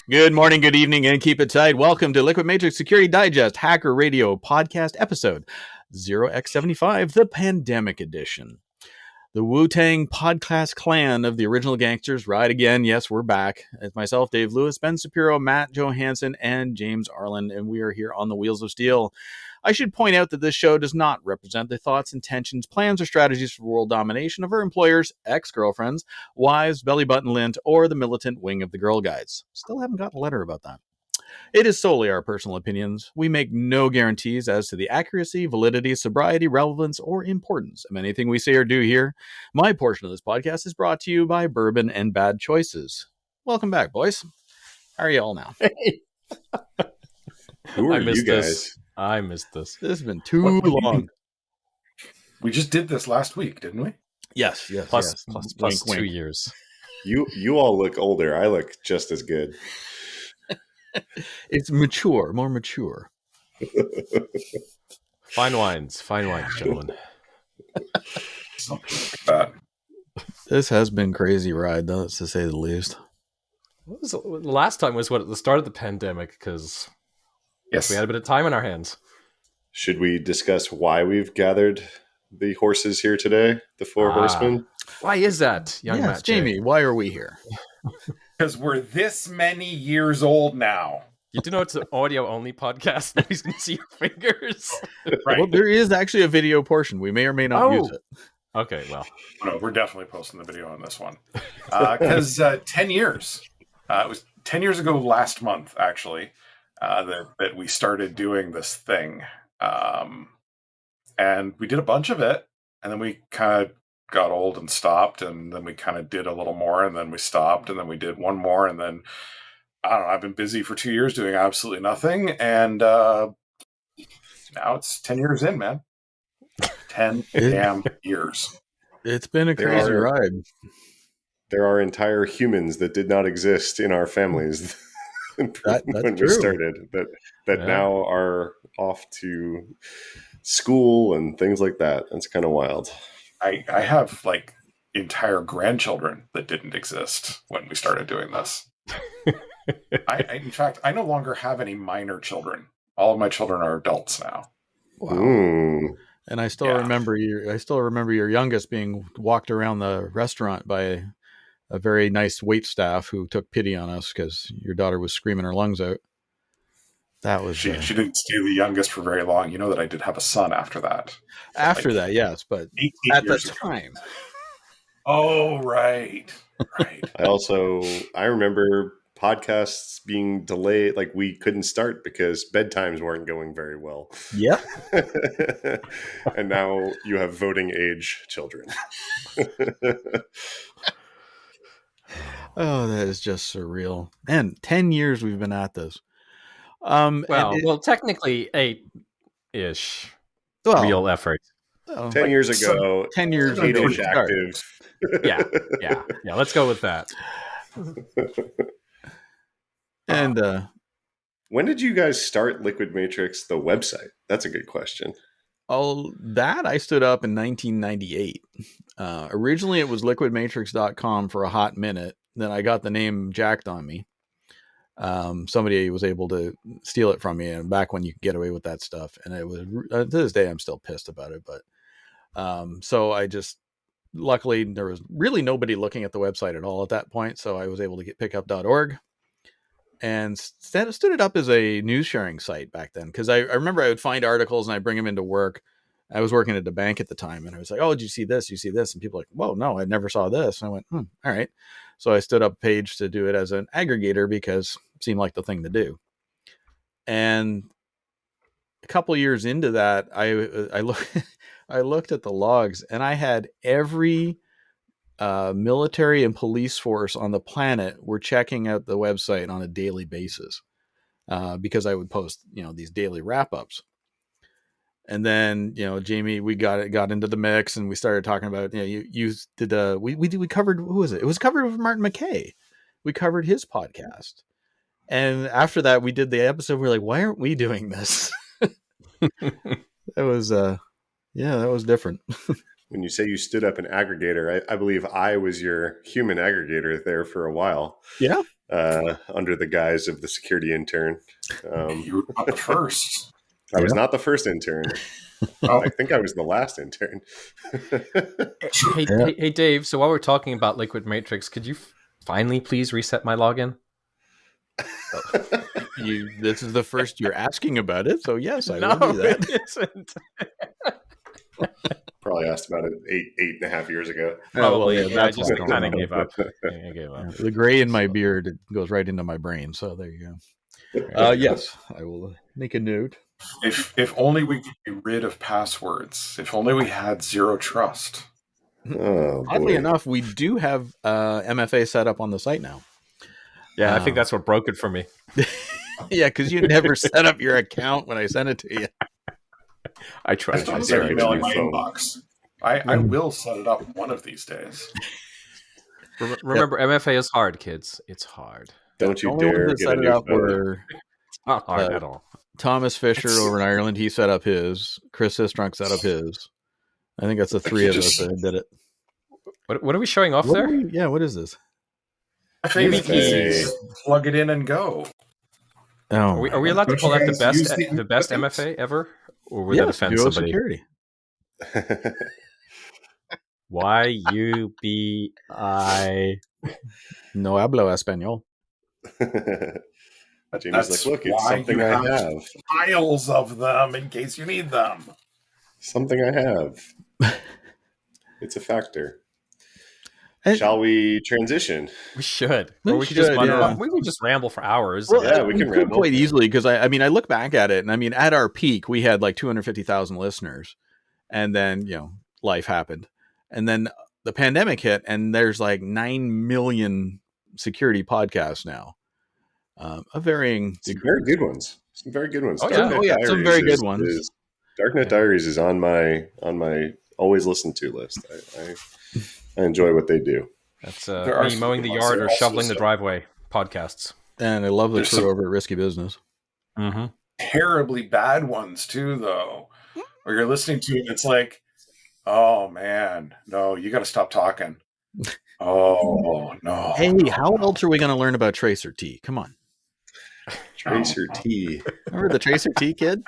Good morning, good evening, and keep it tight. Welcome to Liquidmatrix Security Digest Hacker Radio Podcast Episode 0x75, the Pandemic Edition. The Wu-Tang podcast clan of the original gangsters ride again. Yes, we're back. It's myself, Dave Lewis, Ben Shapiro, Matt Johansson, and James Arlen, and we are here on the Wheels of Steel. I should point out that this show does not represent the thoughts, intentions, plans, or strategies for world domination of our employers, ex-girlfriends, wives, belly button lint, or the militant wing of the Girl Guides. Still haven't got a letter about that. It is solely our personal opinions. We make no guarantees as to the accuracy, validity, sobriety, relevance, or importance of anything we say or do here. My portion of this podcast is brought to you by Bourbon and Bad Choices. Welcome back, boys. How are you all now? Hey. Who are you guys? I missed this. This has been too long. We just did this last week, didn't we? Yes. Plus Wink, 2 wink. years. You all look older. I look just as good. It's mature, more mature. Fine wines, gentlemen. Something like that. This has been a crazy ride, though, to say the least. What was the last time was at the start of the pandemic, because Yes. we had a bit of time on our hands. Should we discuss why we've gathered the horses here today? The four horsemen? Why is that, young Yes, Matt J? Jamie, why are we here? Because we're this many years old now. You do know it's an audio-only podcast. Nobody's going to see your fingers. Right. Well, there is actually a video portion. We may or may not use it. Okay, well. No, we're definitely posting the video on this one. Because 10 years. It was 10 years ago last month, actually, that we started doing this thing. And we did a bunch of it. And then we kind of got old and stopped. And then we kind of did a little more. And then we stopped. And then we did one more. And then, I don't know, I've been busy for 2 years doing absolutely nothing. And now it's 10 years in, man. 10 damn years. It's been a crazy ride. There are entire humans that did not exist in our families That's when true. we started that now are off to school and things like that. It's kind of wild. I have like entire grandchildren that didn't exist when we started doing this. In fact, I no longer have any minor children. All of my children are adults now. Wow. Mm. And I still remember your youngest being walked around the restaurant by a very nice wait staff who took pity on us because your daughter was screaming her lungs out. That was She didn't stay the youngest for very long. You know that I did have a son after that. After that, yes, but 18 at the years ago. time. Oh, right. I remember podcasts being delayed, like we couldn't start because bedtimes weren't going very well. Yep. And now you have voting age children. Oh, that is just surreal. And 10 years we've been at this. Well, technically 8-ish real effort. 10 years ago, 10 years 8-ish ago. active. Yeah. Let's go with that. And when did you guys start Liquidmatrix, the website? That's a good question. that I stood up in 1998. Originally, it was liquidmatrix.com for a hot minute. Then I got the name jacked on me. Somebody was able to steal it from me, and back when you could get away with that stuff. And it was to this day, I'm still pissed about it. But so I just, luckily, there was really nobody looking at the website at all at that point. So I was able to get pickup.org and stood it up as a news sharing site back then. Because I remember I would find articles and I'd bring them into work. I was working at a bank at the time, and I was like, "Oh, did you see this? You see this?" And people were like, "Whoa, no, I never saw this." And I went, "All right." So I stood up a page to do it as an aggregator because it seemed like the thing to do. And a couple years into that, I looked at the logs, and I had every military and police force on the planet were checking out the website on a daily basis because I would post, these daily wrap ups. And then, Jamie, we got into the mix, and we started talking about, you did, we covered, who was it? It was covered with Martin McKay. We covered his podcast. And after that, we did the episode. We were like, why aren't we doing this? That was, that was different. When you say you stood up an aggregator, I believe I was your human aggregator there for a while. Yeah. under the guise of the security intern. You were not the first. I was not the first intern. Oh, I think I was the last intern. Hey, Dave. So while we're talking about Liquidmatrix, could you finally please reset my login? This is the first you're asking about it, so yes, I No, will do that. it isn't. Probably asked about it 8.5 years ago. Probably. well, Yeah, I that's just what's going kind of on. gave up. I gave up. The gray in my beard goes right into my brain, so there you go. Yes, I will make a note. if only we could be rid of passwords. If only we had zero trust. Oh, Oddly boy. enough, we do have MFA set up on the site now. Yeah, I think that's what broke it for me. Yeah, because you never set up your account when I sent it to you. I tried. I still I have dare that you email to in my phone. inbox. I will set it up one of these days. Remember, MFA is hard, kids. It's hard. Don't you The only ones dare that get a set it new up phone. were It's not hard at all. Thomas Fisher over in Ireland. He set up his. Chris Sistrunk set up his. I think that's the three of us that did it. What are we showing off there? What is this? MFA is MFA. easy. Plug it in and go. Oh, Are we allowed to Don't pull you out the guys use best the MFA ever, or would that offend duo somebody? security. YUBI. No hablo español. Jamie's That's like, look, it's why something you I have have. piles of them in case you need them. Something I have. It's a factor. And- Shall we transition? We should. We Or we could just should, run yeah. We could just ramble for hours. Well, Yeah, we can could ramble. quite easily because I mean, I look back at it, and I mean, at our peak, we had like 250,000 listeners, and then life happened, and then the pandemic hit, and there's like 9 million security podcasts now, of varying Some degrees. very good ones. Some very good ones. Oh, yeah. Darknet Some Diaries very good ones. Darknet Diaries is on my always listen to list. I enjoy what they do. That's There are me some mowing good the ones. yard There or are also shoveling the some- driveway podcasts. And I love the There's crew some- over at Risky Business. Mm-hmm. Terribly bad ones too, though. Where you're listening to it, it's like, oh man, no, you got to stop talking. Oh no. Hey, no, how no. else are we going to learn about Tracer T? Come on, Tracer T. remember the Tracer T kid?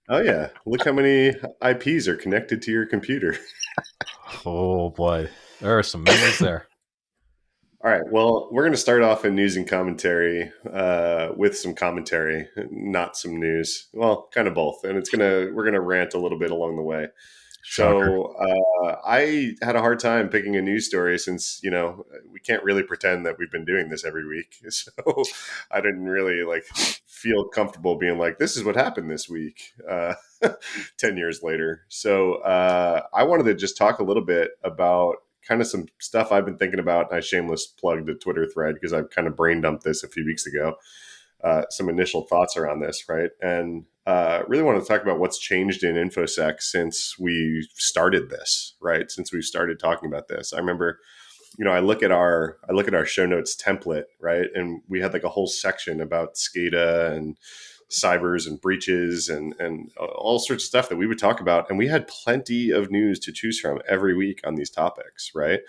Oh yeah, look how many IPs are connected to your computer. Oh boy, there are some memories there. All right, well, we're going to start off in news and commentary with some commentary, not some news. Well, kind of both, and we're gonna rant a little bit along the way. So I had a hard time picking a news story since we can't really pretend that we've been doing this every week. So I didn't really feel comfortable being like, this is what happened this week 10 years later. So I wanted to just talk a little bit about kind of some stuff I've been thinking about. And I shameless plugged a Twitter thread because I've kind of brain dumped this a few weeks ago. Some initial thoughts around this, right? And really want to talk about what's changed in infosec since we started this, right? Since we started talking about this. I remember, I look at our show notes template, right? And we had a whole section about SCADA and cybers and breaches and all sorts of stuff that we would talk about. And we had plenty of news to choose from every week on these topics, right?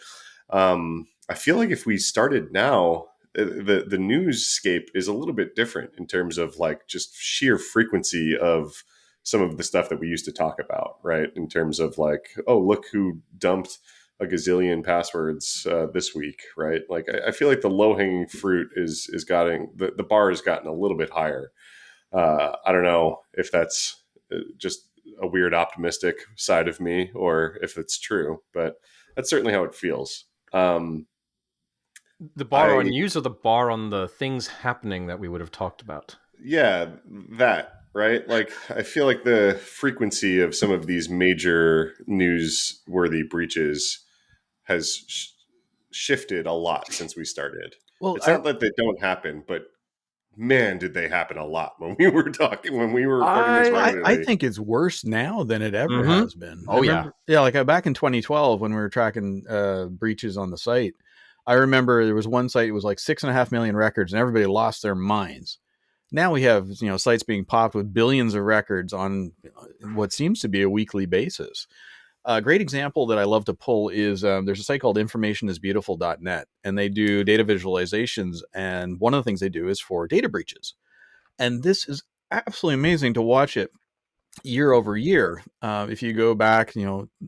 I feel like if we started now, the newsscape is a little bit different in terms of just sheer frequency of some of the stuff that we used to talk about, right? In terms of oh, look who dumped a gazillion passwords this week, right? I feel like the low hanging fruit is getting the bar has gotten a little bit higher. I don't know if that's just a weird optimistic side of me or if it's true, but that's certainly how it feels. The bar on news or the bar on the things happening that we would have talked about? Yeah, that, right? I feel like the frequency of some of these major newsworthy breaches has shifted a lot since we started. Well, it's not that they don't happen, but man, did they happen a lot when we were recording this regularly. I think it's worse now than it ever has been. Oh, back in 2012 when we were tracking breaches on the site, I remember there was one site, it was 6.5 million records and everybody lost their minds. Now we have, sites being popped with billions of records on what seems to be a weekly basis. A great example that I love to pull is there's a site called informationisbeautiful.net, and they do data visualizations. And one of the things they do is for data breaches. And this is absolutely amazing to watch it year over year. If you go back,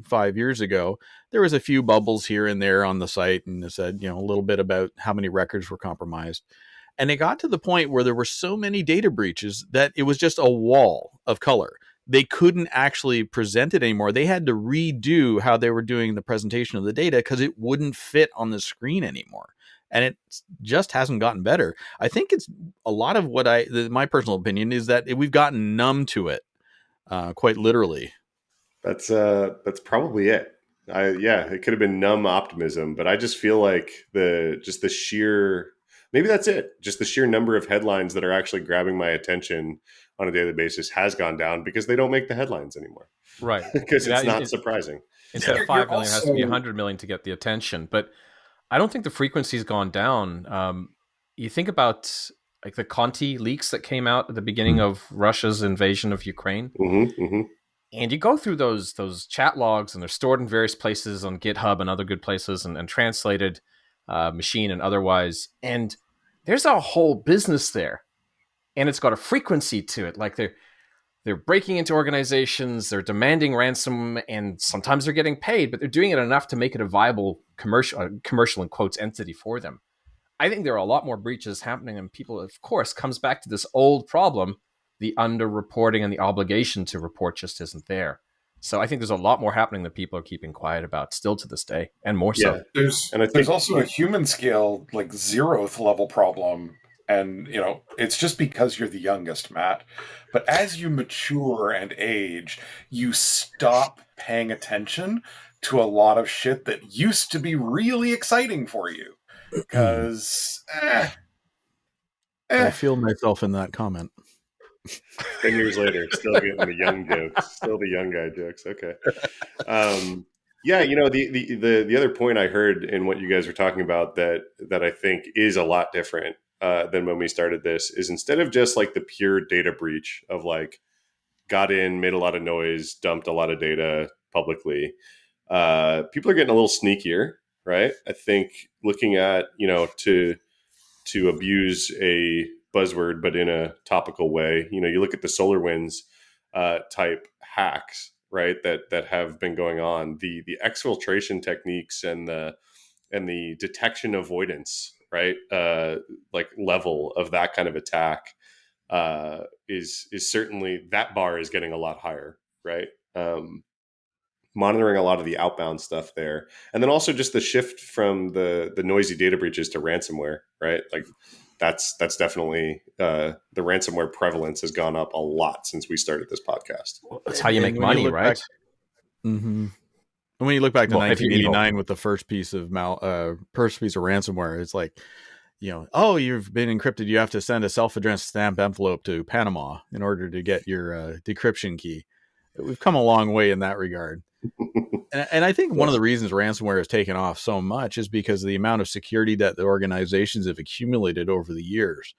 5 years ago, there was a few bubbles here and there on the site, and it said, a little bit about how many records were compromised. And it got to the point where there were so many data breaches that it was just a wall of color. They couldn't actually present it anymore. They had to redo how they were doing the presentation of the data because it wouldn't fit on the screen anymore. And it just hasn't gotten better. I think it's a lot of what my personal opinion is that we've gotten numb to it, quite literally. That's probably it. It could have been numb optimism, but I just feel like the sheer, maybe that's it. Just the sheer number of headlines that are actually grabbing my attention on a daily basis has gone down because they don't make the headlines anymore. Right. Because it's not surprising. Instead of 5 million, it has to be 100 million to get the attention. But I don't think the frequency's gone down. You think about like the Conti leaks that came out at the beginning of Russia's invasion of Ukraine. Mm-hmm, mm-hmm. And you go through those chat logs, and they're stored in various places on GitHub and other good places, and translated machine and otherwise. And there's a whole business there. And it's got a frequency to it. Like they're breaking into organizations, they're demanding ransom, and sometimes they're getting paid, but they're doing it enough to make it a viable commercial in quotes entity for them. I think there are a lot more breaches happening, and people, of course, comes back to this old problem. The underreporting and the obligation to report just isn't there. So I think there's a lot more happening that people are keeping quiet about still to this day, and more so. There's also a human scale, like 0th level problem. And, it's just because you're the youngest, Matt. But as you mature and age, you stop paying attention to a lot of shit that used to be really exciting for you. Because, I feel myself in that comment. 10 years later, still getting the young jokes, still the young guy jokes. Okay. The other point I heard in what you guys were talking about that I think is a lot different than when we started this is instead of just like the pure data breach of like got in, made a lot of noise, dumped a lot of data publicly, people are getting a little sneakier, right? I think looking at, to abuse a buzzword, but in a topical way, you look at the SolarWinds type hacks, right? That have been going on, the exfiltration techniques and the detection avoidance, right? Like level of that kind of attack is certainly, that bar is getting a lot higher, right? Monitoring a lot of the outbound stuff there, and then also just the shift from the noisy data breaches to ransomware, right? Like that's definitely the ransomware prevalence has gone up a lot since we started this podcast. That's how you make money, right? Mm-hmm. And when you look back to 1989 with the first piece of ransomware, it's like, you've been encrypted. You have to send a self-addressed stamp envelope to Panama in order to get your decryption key. We've come a long way in that regard. And I think one of the reasons ransomware has taken off so much is because of the amount of security that the organizations have accumulated over the years.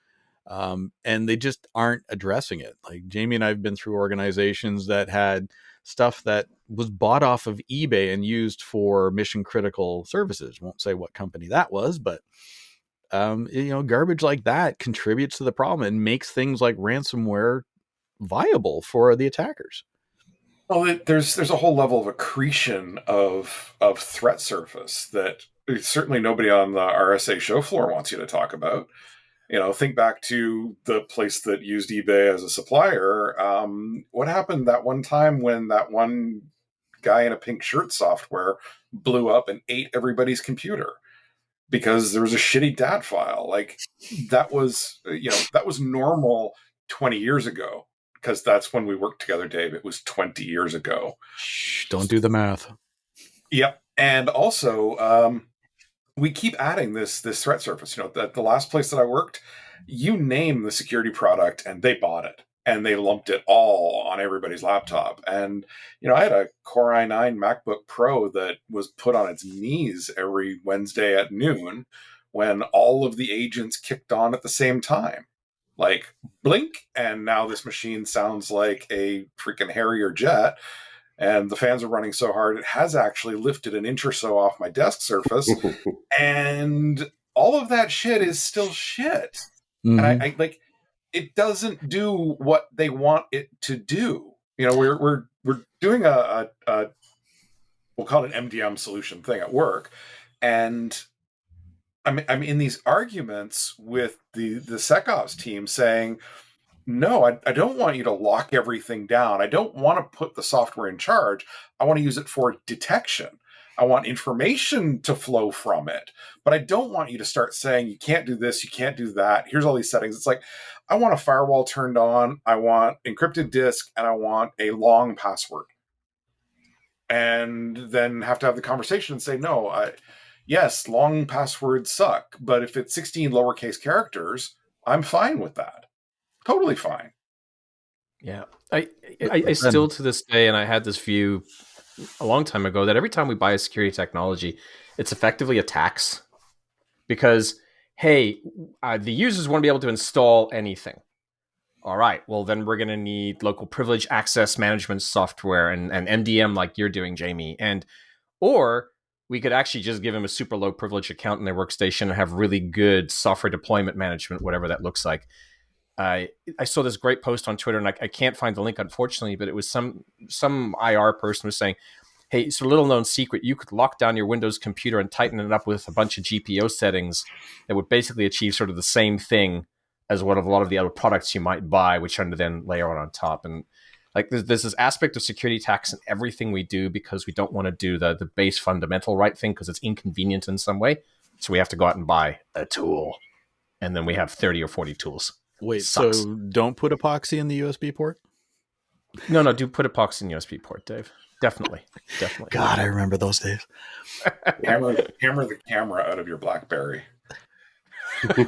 And they just aren't addressing it. Like Jamie and I have been through organizations that had stuff that was bought off of eBay and used for mission critical services. Won't say what company that was, but garbage like that contributes to the problem and makes things like ransomware viable for the attackers. Well, there's a whole level of accretion of threat surface that certainly nobody on the RSA show floor wants you to talk about. Think back to the place that used eBay as a supplier. What happened that one time when that one guy in a pink shirt software blew up and ate everybody's computer because there was a shitty DAT file? Like that was normal 20 years ago. Because that's when we worked together, Dave. It was 20 years ago. Shh, don't do the math. Yep. And also, we keep adding this threat surface. That the last place that I worked, you name the security product and they bought it. And they lumped it all on everybody's laptop. And, I had a Core i9 MacBook Pro that was put on its knees every Wednesday at noon when all of the agents kicked on at the same time. Like blink, and now this machine sounds like a freaking Harrier jet. and the fans are running so hard, it has actually lifted an inch or so off my desk surface. And all of that shit is still shit. Mm-hmm. And I like, it doesn't do what they want it to do. You know, we're doing a we'll call it an MDM solution thing at work. And I'm in these arguments with the SecOps team saying, no, I don't want you to lock everything down. I don't want to put the software in charge. I want to use it for detection. I want information to flow from it. But I don't want you to start saying, you can't do this, you can't do that. Here's all these settings. It's like, I want a firewall turned on. I want encrypted disk, and I want a long password. And then have to have the conversation and say, no, yes, long passwords suck. But if it's 16 lowercase characters, I'm fine with that. Totally fine. Yeah. I still to this day, and I had this view a long time ago, that every time we buy a security technology, it's effectively a tax. Because, hey, the users want to be able to install anything. All right, well, then we're going to need local privilege access management software and MDM like you're doing, Jamie. Or we could actually just give them a super low privilege account in their workstation and have really good software deployment management, whatever that looks like. I saw this great post on Twitter, and I can't find the link, unfortunately, but it was some IR person was saying, hey, it's a little known secret. You could lock down your Windows computer and tighten it up with a bunch of GPO settings that would basically achieve sort of the same thing as what a lot of the other products you might buy, which under then layer on top. And like there's this aspect of security tax in everything we do, because we don't want to do the base fundamental right thing because it's inconvenient in some way. So we have to go out and buy a tool. And then we have 30 or 40 tools. Wait, Sucks. so don't put epoxy in the USB port? No, do put epoxy in the USB port, Dave. Definitely. God, I remember those days. Hammer the camera out of your BlackBerry. Why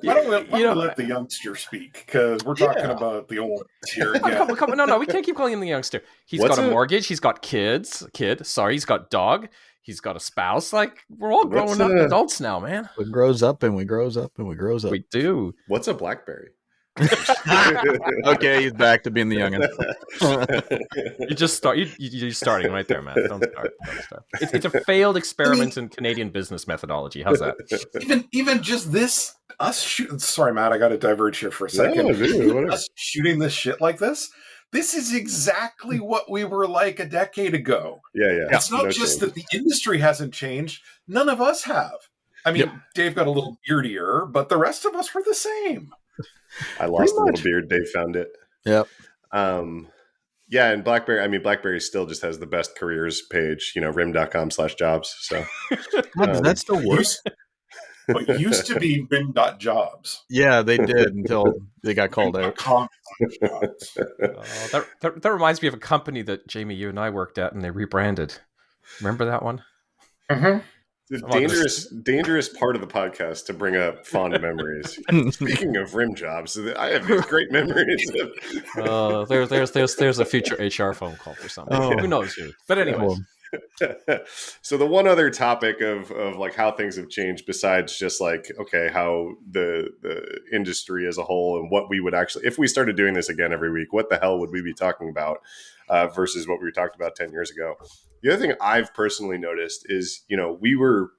don't we let the youngster speak? Because we're talking about the old here again. No, we can't keep calling him the youngster. He's got a mortgage. He's got kids. He's got dog. He's got a spouse. Like, we're all growing up adults now, man. We grows up and we grows up and we grows up. We do. What's a BlackBerry? Okay, he's back to being the youngin. You're starting right there, Matt. Don't start. It's a failed experiment in Canadian business methodology. How's that? Even just this, us shooting. Sorry, Matt, I got to diverge here for a second. Us shooting this shit like this. This is exactly what we were like a decade ago. Yeah. It's not just that the industry hasn't changed. None of us have. I mean, Dave got a little beardier, but the rest of us were the same. I lost a little beard. Dave found it. Yep. Yeah, and BlackBerry still just has the best careers page, rim.com/jobs. So does that still work? What used to be rim.jobs. Yeah, they did until they got called out. That reminds me of a company that Jamie, you and I worked at, and they rebranded. Remember that one? Mm-hmm. The dangerous part of the podcast to bring up fond memories. Speaking of rim jobs, I have these great memories. There's a future HR phone call for something. Who knows who? But anyway. So the one other topic of like how things have changed, besides just like, okay, how the industry as a whole and what we would actually, if we started doing this again every week, what the hell would we be talking about versus what we talked about 10 years ago? The other thing I've personally noticed is, we were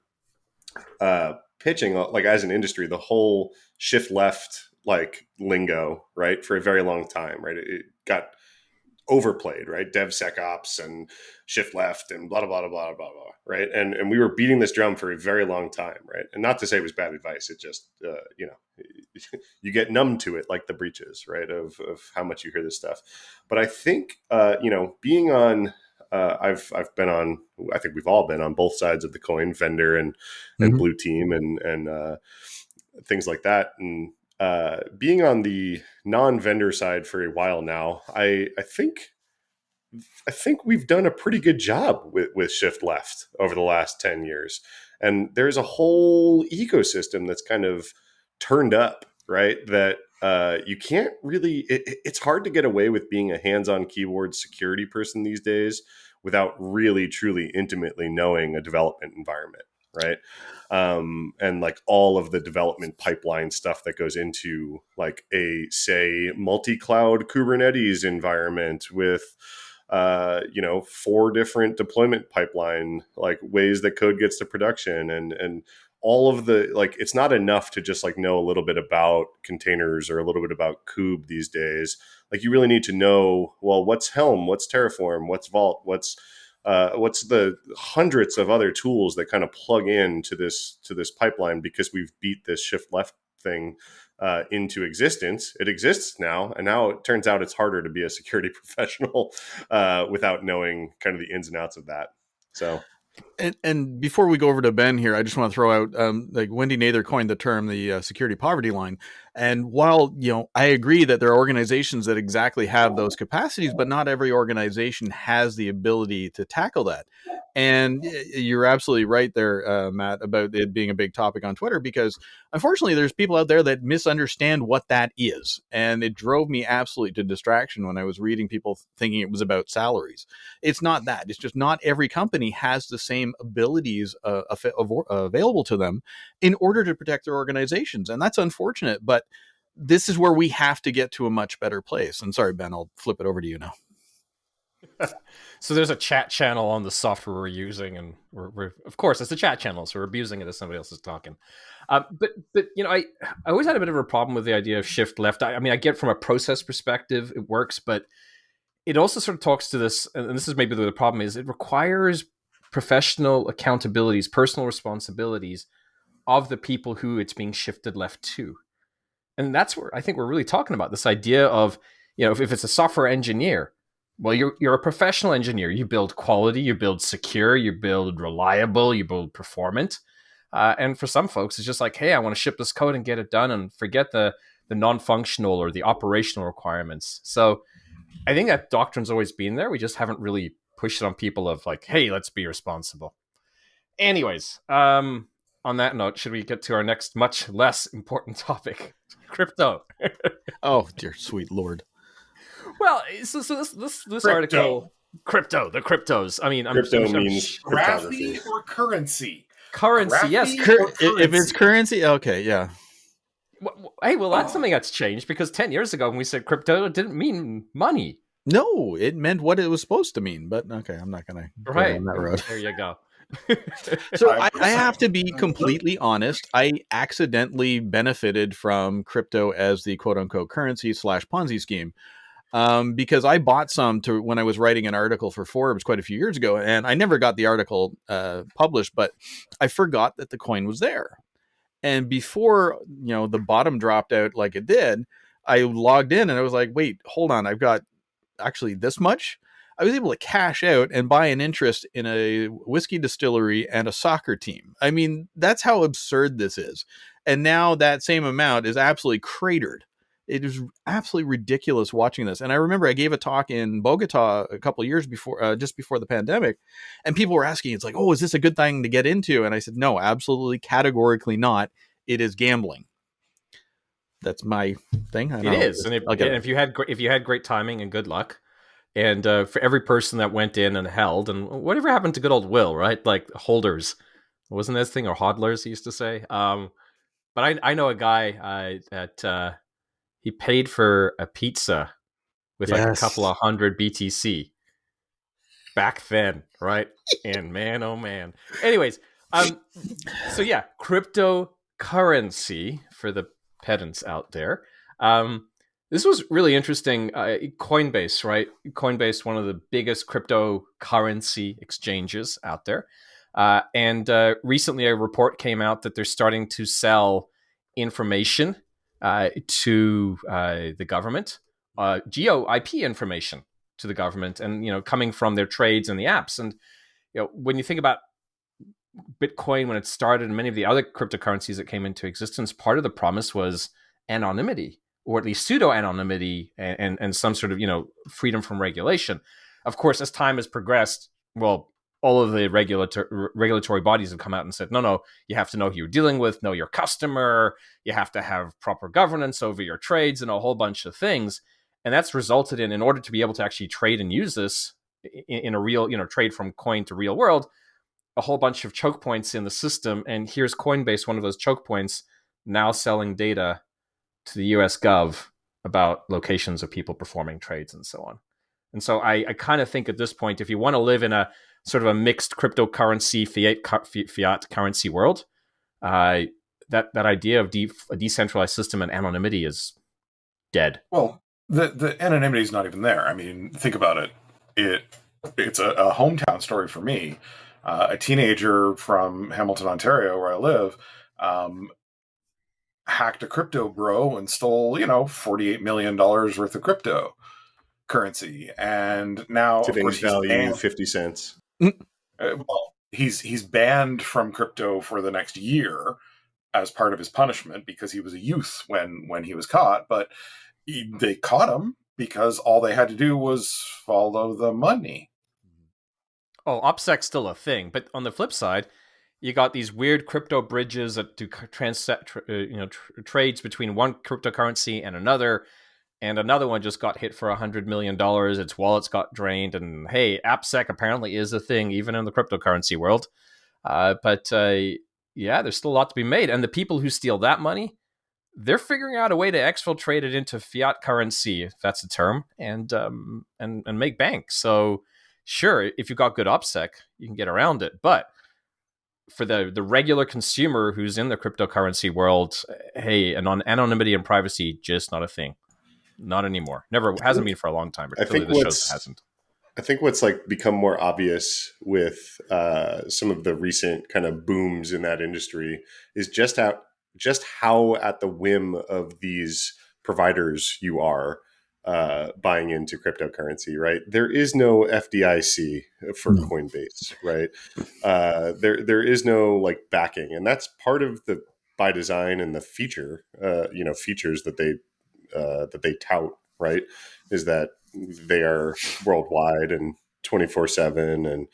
pitching, like as an industry, the whole shift left like lingo, right, for a very long time, right? It got overplayed, right? DevSecOps and shift left and blah, blah, blah, blah, blah, blah, right? And we were beating this drum for a very long time, right? And not to say it was bad advice. It just, you get numb to it like the breaches, right? Of how much you hear this stuff. But I think, being on, I've been on, I think we've all been on both sides of the coin, vendor and blue team and things like that. And being on the non-vendor side for a while now, I think we've done a pretty good job with shift left over the last 10 years. And there's a whole ecosystem that's kind of turned up, right? That you can't really, it's hard to get away with being a hands-on keyboard security person these days without really, truly intimately knowing a development environment. right? And like all of the development pipeline stuff that goes into like a, say, multi-cloud Kubernetes environment with 4 different deployment pipeline, like ways that code gets to production, and all of the, like, it's not enough to just like know a little bit about containers or a little bit about Kube these days. Like, you really need to know, well, what's Helm, what's Terraform, what's Vault, what's the hundreds of other tools that kind of plug into this pipeline, because we've beat this shift left thing into existence. It exists now, and now it turns out it's harder to be a security professional without knowing kind of the ins and outs of that. So, and before we go over to Ben here, I just want to throw out, like Wendy Nather coined the term the security poverty line. And while, I agree that there are organizations that exactly have those capacities, but not every organization has the ability to tackle that. And you're absolutely right there, Matt, about it being a big topic on Twitter, because unfortunately there's people out there that misunderstand what that is. And it drove me absolutely to distraction when I was reading people thinking it was about salaries. It's not that. It's just not every company has the same abilities available to them in order to protect their organizations. And that's unfortunate, but this is where we have to get to a much better place. And sorry, Ben, I'll flip it over to you now. So there's a chat channel on the software we're using, and we're of course it's a chat channel, so we're abusing it as somebody else is talking. But I always had a bit of a problem with the idea of shift left. I mean, I get from a process perspective it works, but it also sort of talks to this, and this is maybe the problem is, it requires professional accountabilities, personal responsibilities of the people who it's being shifted left to. And that's where I think we're really talking about this idea of, if it's a software engineer, well, you're a professional engineer. You build quality, you build secure, you build reliable, you build performant. And for some folks, it's just like, hey, I want to ship this code and get it done, and forget the non-functional or the operational requirements. So I think that doctrine's always been there. We just haven't really pushed it on people of like, hey, let's be responsible. Anyways, on that note, should we get to our next much less important topic, crypto? Oh, dear sweet Lord. Well, so this article, the cryptos. I mean, crypto means cryptography. Graphy or currency? Currency, Graphy yes. If it's currency, okay, yeah. Hey, well, that's something that's changed, because 10 years ago when we said crypto, it didn't mean money. No, it meant what it was supposed to mean. But okay, I'm not going to go down that road. There you go. So I have to be completely honest. I accidentally benefited from crypto as the quote unquote currency / Ponzi scheme. Because I bought some when I was writing an article for Forbes quite a few years ago, and I never got the article published, but I forgot that the coin was there. And before, the bottom dropped out like it did, I logged in and I was like, wait, hold on. I've got actually this much. I was able to cash out and buy an interest in a whiskey distillery and a soccer team. I mean, that's how absurd this is. And now that same amount is absolutely cratered. It is absolutely ridiculous watching this. And I remember I gave a talk in Bogota a couple of years before, just before the pandemic, and people were asking, it's like, oh, is this a good thing to get into? And I said, no, absolutely, categorically not. It is gambling. That's my thing. It is. And if you had great timing and good luck, and for every person that went in and held, and whatever happened to good old Will, right? Like holders, wasn't that his thing, or hodlers, he used to say. But I know a guy that he paid for a pizza with like a couple of hundred BTC back then, right? And man, oh man. Anyways, so yeah, cryptocurrency for the pedants out there. This was really interesting. Coinbase, right? Coinbase, one of the biggest cryptocurrency exchanges out there. And recently a report came out that they're starting to sell information to the government, geo IP information to the government, and coming from their trades and the apps. And when you think about Bitcoin when it started, and many of the other cryptocurrencies that came into existence, part of the promise was anonymity, or at least pseudo anonymity, and some sort of freedom from regulation. Of course, as time has progressed, well, all of the regulatory bodies have come out and said, no, you have to know who you're dealing with, know your customer, you have to have proper governance over your trades, and a whole bunch of things. And that's resulted in order to be able to actually trade and use this in a real, trade from coin to real world, a whole bunch of choke points in the system, and here's Coinbase, one of those choke points, now selling data to the US Gov about locations of people performing trades and so on. And so I kind of think at this point, if you want to live in a sort of a mixed cryptocurrency fiat currency world, that idea of a decentralized system and anonymity is dead. Well, the anonymity is not even there. I mean, think about it. It's a hometown story for me. A teenager from Hamilton, Ontario, where I live, hacked a crypto bro and stole, $48 million worth of cryptocurrency. And now, Today's of course, he's value, banned. 50 cents. Well, he's banned from crypto for the next year as part of his punishment because he was a youth when he was caught. But they caught him because all they had to do was follow the money. Oh, OPSEC's still a thing, but on the flip side, you got these weird crypto bridges that do trades between one cryptocurrency and another one just got hit for $100 million. Its wallets got drained, and hey, AppSec apparently is a thing even in the cryptocurrency world. But there's still a lot to be made, and the people who steal that money, they're figuring out a way to exfiltrate it into fiat currency, if that's the term, and make bank. So sure, if you've got good OPSEC, you can get around it, but for the regular consumer who's in the cryptocurrency world, hey, anonymity and privacy, just not a thing. Not anymore. Never hasn't been for a long time. But clearly the show hasn't. I think what's become more obvious with some of the recent kind of booms in that industry is just how at the whim of these providers you are buying into cryptocurrency, right? There is no FDIC for Coinbase, right? There is no backing, and that's part of the by design and the features that they tout, right? Is that they are worldwide and 24/7 and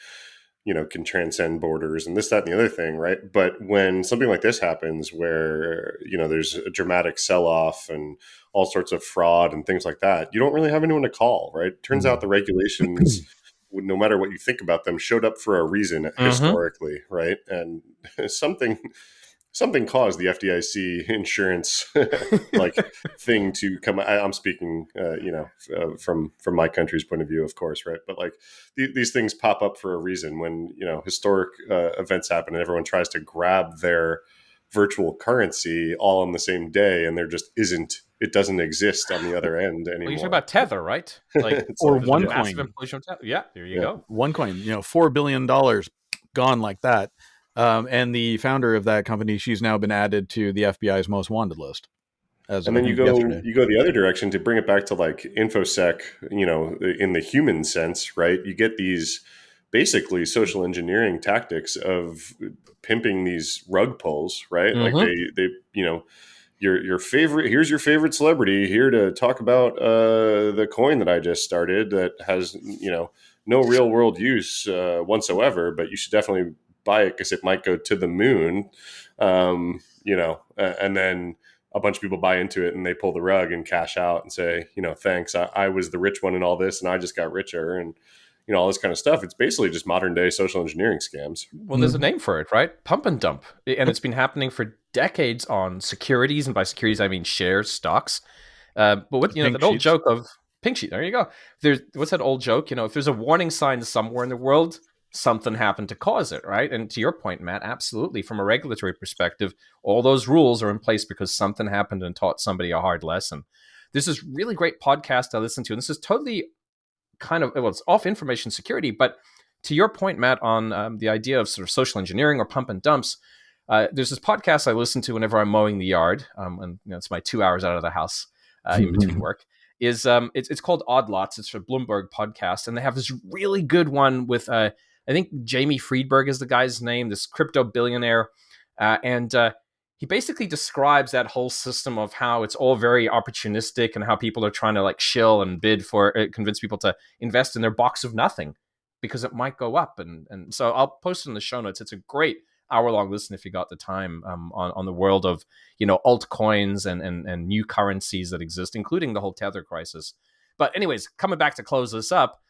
can transcend borders and this, that, and the other thing, right? But when something like this happens where, there's a dramatic sell-off and all sorts of fraud and things like that, you don't really have anyone to call, right? It turns out the regulations, no matter what you think about them, showed up for a reason historically, right? And something caused the FDIC insurance thing to come. I'm speaking, from my country's point of view, of course, right? But these things pop up for a reason when historic events happen and everyone tries to grab their virtual currency all on the same day, and there just isn't. It doesn't exist on the other end anymore. Well, you're talking about Tether, right? Or OneCoin. Yeah, there you go. OneCoin, $4 billion gone like that. And the founder of that company, she's now been added to the FBI's most wanted list. And then you go the other direction to bring it back to infosec, in the human sense, right? You get these basically social engineering tactics of pimping these rug pulls, right? They your favorite, here's your favorite celebrity here to talk about the coin that I just started that has no real world use whatsoever, but you should definitely buy it because it might go to the moon, and then a bunch of people buy into it and they pull the rug and cash out and say, thanks, I was the rich one in all this and I just got richer and all this kind of stuff. It's basically just modern day social engineering scams. Well, there's a name for it, right? Pump and dump. And it's been happening for decades on securities, and by securities I mean shares, stocks. But what that old joke of pink sheet, there you go. What's that old joke? If there's a warning sign somewhere in the world, something happened to cause it, right? And to your point, Matt, absolutely. From a regulatory perspective, all those rules are in place because something happened and taught somebody a hard lesson. This is really great podcast I listen to, and this is totally it's off information security, but to your point, Matt, on the idea of sort of social engineering or pump and dumps, there's this podcast I listen to whenever I'm mowing the yard, and it's my 2 hours out of the house in between work. It's called Odd Lots. It's a Bloomberg podcast, and they have this really good one with I think Jamie Friedberg is the guy's name, this crypto billionaire. And he basically describes that whole system of how it's all very opportunistic and how people are trying to shill and bid for it, convince people to invest in their box of nothing because it might go up. And so I'll post it in the show notes. It's a great hour-long listen if you got the time on the world of, altcoins and new currencies that exist, including the whole Tether crisis. But anyways, coming back to close this up,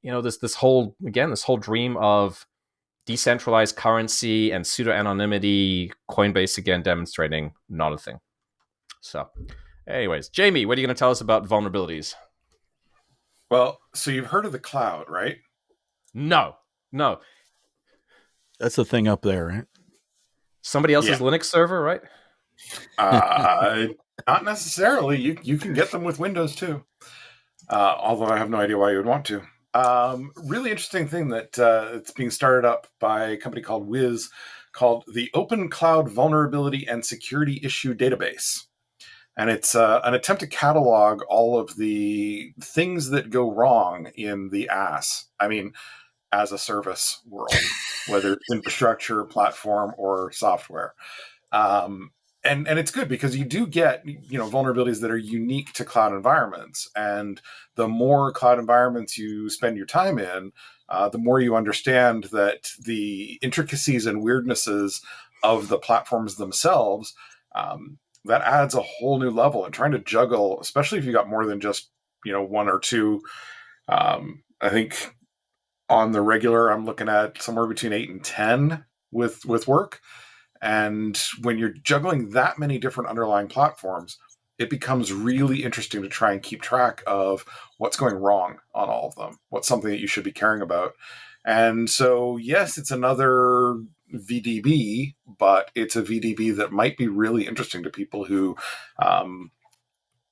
this whole dream of decentralized currency and pseudo anonymity. Coinbase again demonstrating not a thing. So, anyways, Jamie, what are you going to tell us about vulnerabilities? Well, so you've heard of the cloud, right? No. That's the thing up there, right? Somebody else's Linux server, right? Not necessarily. You can get them with Windows too. Although I have no idea why you would want to. Really interesting thing that it's being started up by a company called Wiz, called the Open Cloud Vulnerability and Security Issue Database. And it's an attempt to catalog all of the things that go wrong in the as a service world, whether it's infrastructure, platform, or software. And it's good because you do get vulnerabilities that are unique to cloud environments, and the more cloud environments you spend your time in, the more you understand that the intricacies and weirdnesses of the platforms themselves, that adds a whole new level. And trying to juggle, especially if you got more than just one or two, I think on the regular I'm looking at somewhere between 8 and 10 with work. And when you're juggling that many different underlying platforms, it becomes really interesting to try and keep track of what's going wrong on all of them, what's something that you should be caring about. And so, yes, it's another VDB, but it's a VDB that might be really interesting to people who,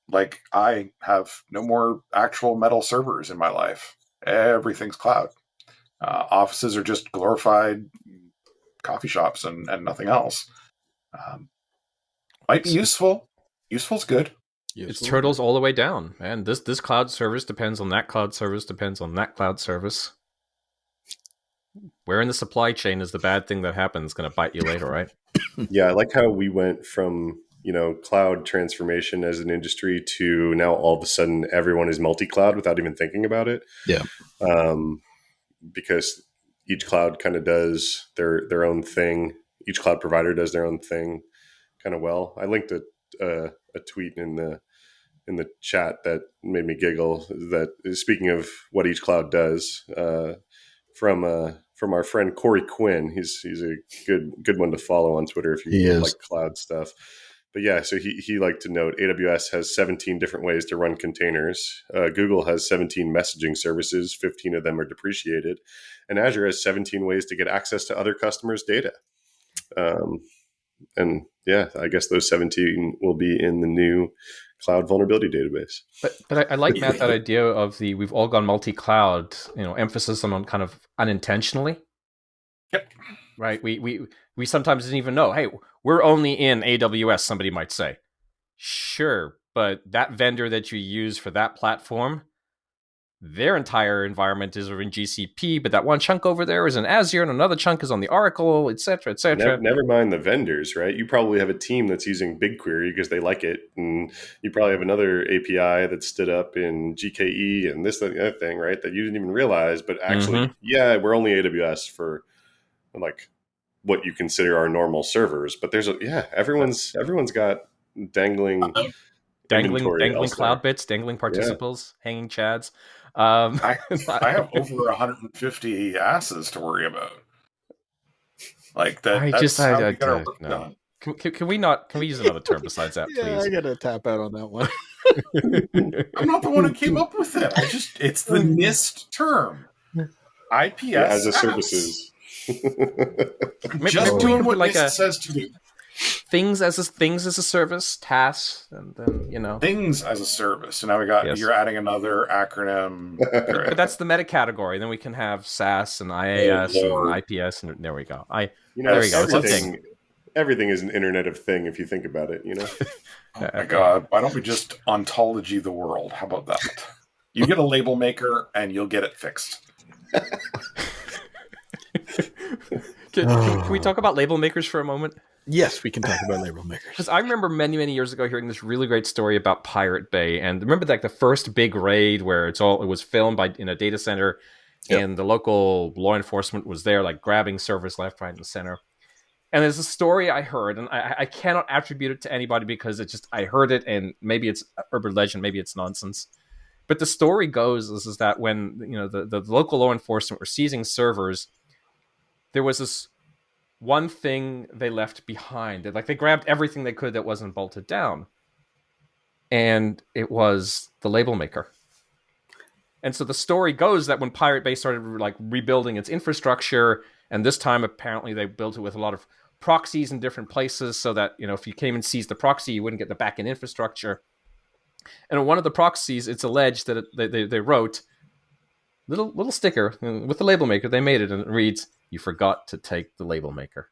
like I, have no more actual metal servers in my life. Everything's cloud. Offices are just glorified coffee shops and nothing else. Might be useful. Useful's good. It's turtles all the way down, man. This cloud service depends on that cloud service, depends on that cloud service. Where in the supply chain is the bad thing that happens going to bite you later, right? Yeah, I like how we went from cloud transformation as an industry to now all of a sudden everyone is multi-cloud without even thinking about it. Yeah, because each cloud kind of does their own thing. Each cloud provider does their own thing kind of well. I linked a tweet in the chat that made me giggle. That speaking of what each cloud does, from our friend Corey Quinn. He's a good one to follow on Twitter if you like cloud stuff. But yeah, so he liked to note AWS has 17 different ways to run containers. Google has 17 messaging services, 15 of them are depreciated. And Azure has 17 ways to get access to other customers' data. And yeah, I guess those 17 will be in the new cloud vulnerability database. But I like, Matt, that idea of we've all gone multi-cloud, emphasis on kind of unintentionally. Yep. Right. We sometimes didn't even know, hey, we're only in AWS, somebody might say. Sure, but that vendor that you use for that platform, their entire environment is in GCP, but that one chunk over there is in Azure, and another chunk is on the Oracle, et cetera, et cetera. Never mind the vendors, right? You probably have a team that's using BigQuery because they like it, and you probably have another API that stood up in GKE and this, that, and the other thing, right? That you didn't even realize, but actually, yeah, we're only AWS for like what you consider our normal servers. But everyone's got dangling cloud bits, dangling participles, hanging chads. I have over 150 asses to worry about. Like that. That's how we got our work done. Can we use another term besides that, please? Yeah, I gotta tap out on that one. I'm not the one who came up with it. It's the NIST term. IPS as a services. Just doing what NIST says to do. Things as a service, tasks, and then things as a service. So now you're adding another acronym. But that's the meta category. Then we can have SaaS and IaaS and IPS, and there we go. There we go. Everything is an Internet of Thing if you think about it. Oh my God! Why don't we just ontology the world? How about that? You get a label maker, and you'll get it fixed. Can we talk about label makers for a moment? Yes, we can talk about label makers. Because I remember many, many years ago hearing this really great story about Pirate Bay, and remember the first big raid where it was filmed in a data center, and the local law enforcement was there, grabbing servers left, right, and center. And there's a story I heard, and I cannot attribute it to anybody because I heard it, and maybe it's urban legend, maybe it's nonsense. But the story goes is that when the local law enforcement were seizing servers, there was this one thing they left behind. They grabbed everything they could that wasn't bolted down, and it was the label maker. And so the story goes that when Pirate Bay started rebuilding its infrastructure, and this time apparently they built it with a lot of proxies in different places, so that if you came and seized the proxy, you wouldn't get the back-end infrastructure. And on one of the proxies, it's alleged that they wrote little sticker with the label maker. They made it, and it reads, "You forgot to take the label maker."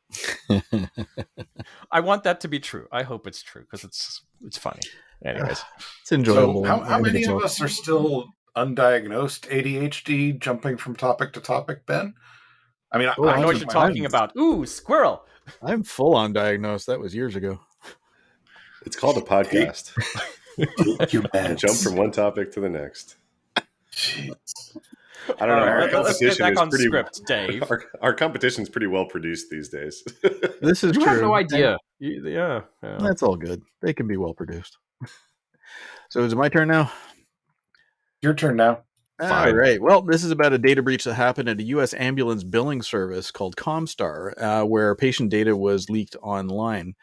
I want that to be true. I hope it's true because it's funny. Anyways, it's enjoyable. So how many of us are still undiagnosed ADHD jumping from topic to topic, Ben? I mean, I know what you're talking about. Ooh, squirrel. I'm full on diagnosed. That was years ago. It's called a podcast. Jump from one topic to the next. Jeez. I don't know. Let's get back on script, Dave. Our competition's pretty well produced these days. This is you true. have no idea. Yeah. That's all good. They can be well produced. So is it my turn now? Your turn now. All right. Well, this is about a data breach that happened at a U.S. ambulance billing service called Comstar, where patient data was leaked online.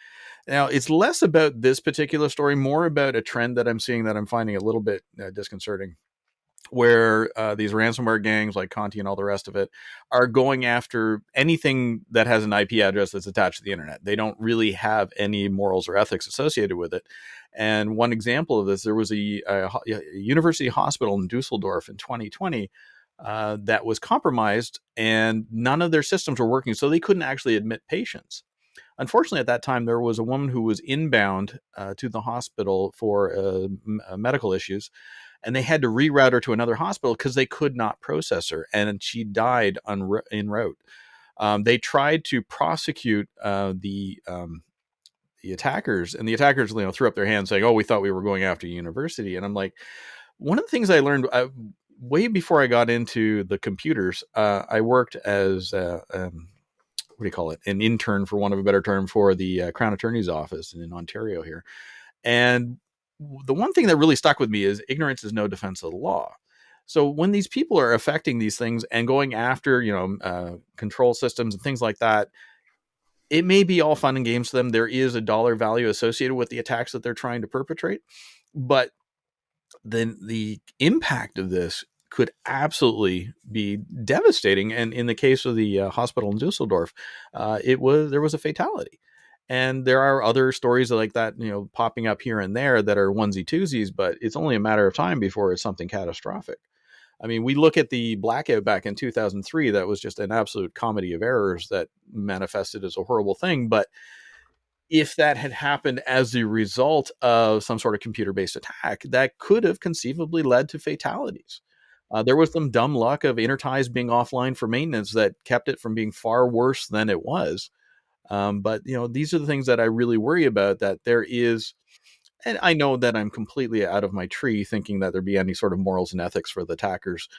Now, it's less about this particular story, more about a trend that I'm seeing that I'm finding a little bit disconcerting, where these ransomware gangs like Conti and all the rest of it are going after anything that has an IP address that's attached to the internet. They don't really have any morals or ethics associated with it. And one example of this, there was a university hospital in Dusseldorf in 2020 that was compromised, and none of their systems were working, so they couldn't actually admit patients. Unfortunately, at that time, there was a woman who was inbound to the hospital for medical issues, and they had to reroute her to another hospital because they could not process her, and she died en route. They tried to prosecute the attackers, and the attackers threw up their hands saying, "Oh, we thought we were going after a university." And I'm like, one of the things I learned way before I got into the computers, I worked as what do you call it? An intern, for want of a better term, for the Crown Attorney's office in Ontario here. And the one thing that really stuck with me is ignorance is no defense of the law. So when these people are affecting these things and going after, control systems and things like that, it may be all fun and games to them. There is a dollar value associated with the attacks that they're trying to perpetrate, but then the impact of this could absolutely be devastating. And in the case of the hospital in Dusseldorf, there was a fatality. And there are other stories like that, popping up here and there that are onesie twosies, but it's only a matter of time before it's something catastrophic. I mean, we look at the blackout back in 2003, that was just an absolute comedy of errors that manifested as a horrible thing. But if that had happened as a result of some sort of computer-based attack, that could have conceivably led to fatalities. There was some dumb luck of interties being offline for maintenance that kept it from being far worse than it was. But these are the things that I really worry about, that there is, and I know that I'm completely out of my tree thinking that there'd be any sort of morals and ethics for the attackers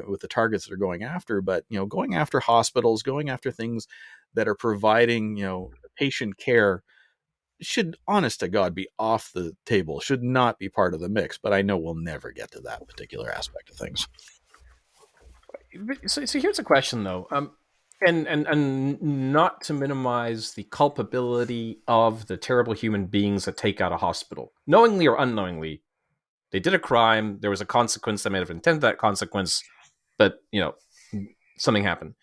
with the targets they're going after. But, going after hospitals, going after things that are providing, patient care should, honest to God, be off the table, should not be part of the mix. But I know we'll never get to that particular aspect of things. So here's a question, though. And not to minimize the culpability of the terrible human beings that take out a hospital, knowingly or unknowingly, they did a crime. There was a consequence. They may have intended that consequence, but something happened.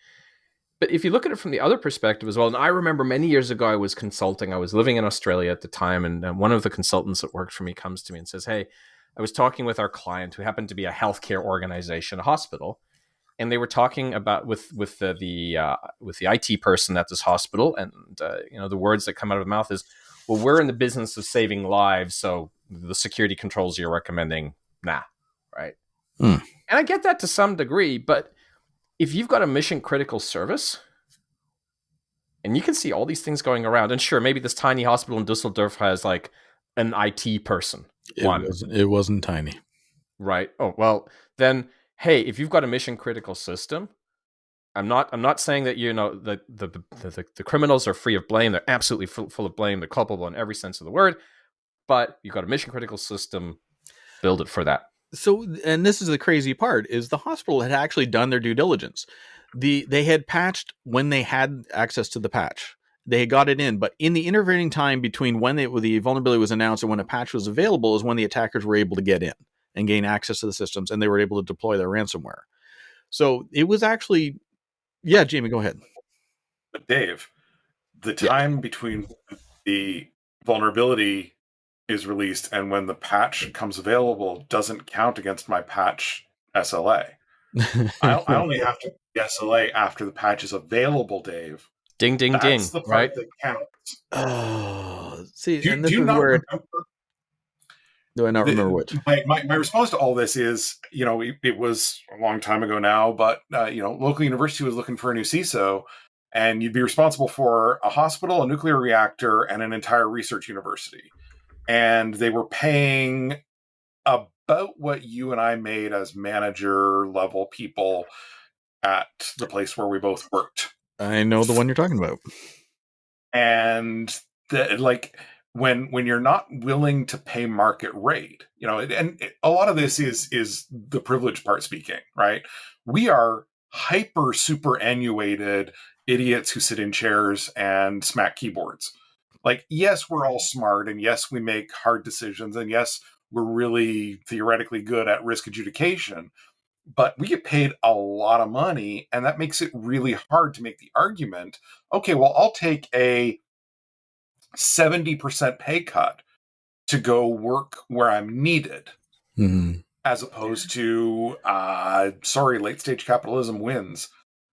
But if you look at it from the other perspective as well, and I remember many years ago I was consulting. I was living in Australia at the time, and one of the consultants that worked for me comes to me and says, "Hey, I was talking with our client who happened to be a healthcare organization, a hospital." And they were talking about with the IT person at this hospital, and the words that come out of the mouth is, "Well, we're in the business of saving lives, so the security controls you're recommending, nah, right?" And I get that to some degree, but if you've got a mission critical service, and you can see all these things going around, and sure, maybe this tiny hospital in Dusseldorf has like an IT person. It wasn't tiny, right? Oh well, then. Hey, if you've got a mission critical system, I'm not saying that the criminals are free of blame. They're absolutely full of blame. They're culpable in every sense of the word. But you've got a mission critical system, build it for that. So, and this is the crazy part, is the hospital had actually done their due diligence. They had patched when they had access to the patch. They had got it in, but in the intervening time between when the vulnerability was announced and when a patch was available is when the attackers were able to get in and gain access to the systems, and they were able to deploy their ransomware. So it was actually, yeah, Jamie, go ahead. But Dave, the time between the vulnerability is released and when the patch comes available doesn't count against my patch SLA. I only have to SLA after the patch is available, Dave. Ding, ding, That's ding. the part Right? that counts. Oh, see, and Do this you is not where remember? do I not remember which? My response to all this is, it was a long time ago now, but, local university was looking for a new CISO, and you'd be responsible for a hospital, a nuclear reactor, and an entire research university. And they were paying about what you and I made as manager level people at the place where we both worked. I know the one you're talking about. And when you're not willing to pay market rate, a lot of this is the privilege part speaking, right? We are hyper superannuated idiots who sit in chairs and smack keyboards. Like, yes, we're all smart, and yes, we make hard decisions, and yes, we're really theoretically good at risk adjudication, but we get paid a lot of money, and that makes it really hard to make the argument, okay, well, I'll take a 70% pay cut to go work where I'm needed, as opposed to, sorry, late stage capitalism wins.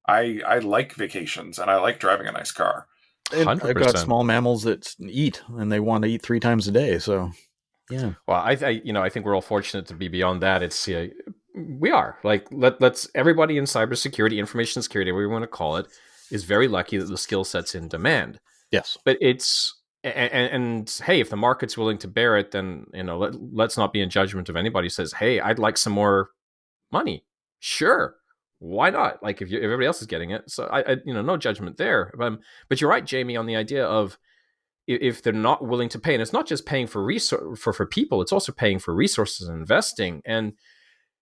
I like vacations and I like driving a nice car. And I've got 100%. small mammals that eat, and they want to eat 3 times a day. So, yeah. Well, I think we're all fortunate to be beyond that. It's we are like let's everybody in cybersecurity, information security, whatever you want to call it, is very lucky that the skill set's in demand. Yes, but it's and hey, if the market's willing to bear it, then let's not be in judgment of anybody who says, hey, I'd like some more money. Sure, why not? Like if everybody else is getting it, so I no judgment there. But you're right, Jamie, on the idea of if they're not willing to pay, and it's not just paying for for people, it's also paying for resources and investing. And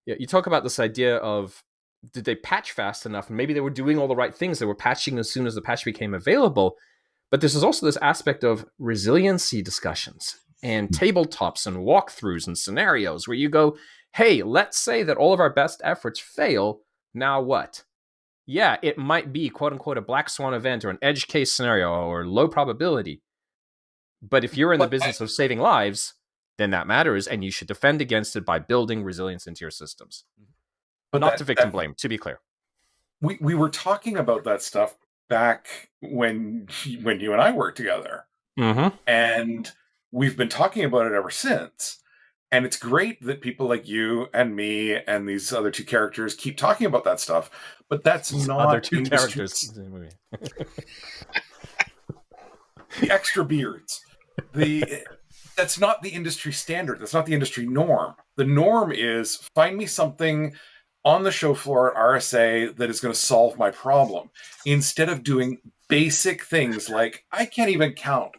you talk about this idea of, did they patch fast enough? And maybe they were doing all the right things. They were patching as soon as the patch became available. But this is also this aspect of resiliency discussions and tabletops and walkthroughs and scenarios where you go, hey, let's say that all of our best efforts fail. Now what? Yeah, it might be, quote unquote, a black swan event or an edge case scenario or low probability. But if you're in the business of saving lives, then that matters, and you should defend against it by building resilience into your systems. But not to victim blame, to be clear. We were talking about that stuff back when you and I worked together. Mm-hmm. And we've been talking about it ever since. And it's great that people like you and me and these other two characters keep talking about that stuff. But that's not other two characters. The extra beards. That's not the industry standard. That's not the industry norm. The norm is find me something on the show floor at RSA that is going to solve my problem, instead of doing basic things like, I can't even count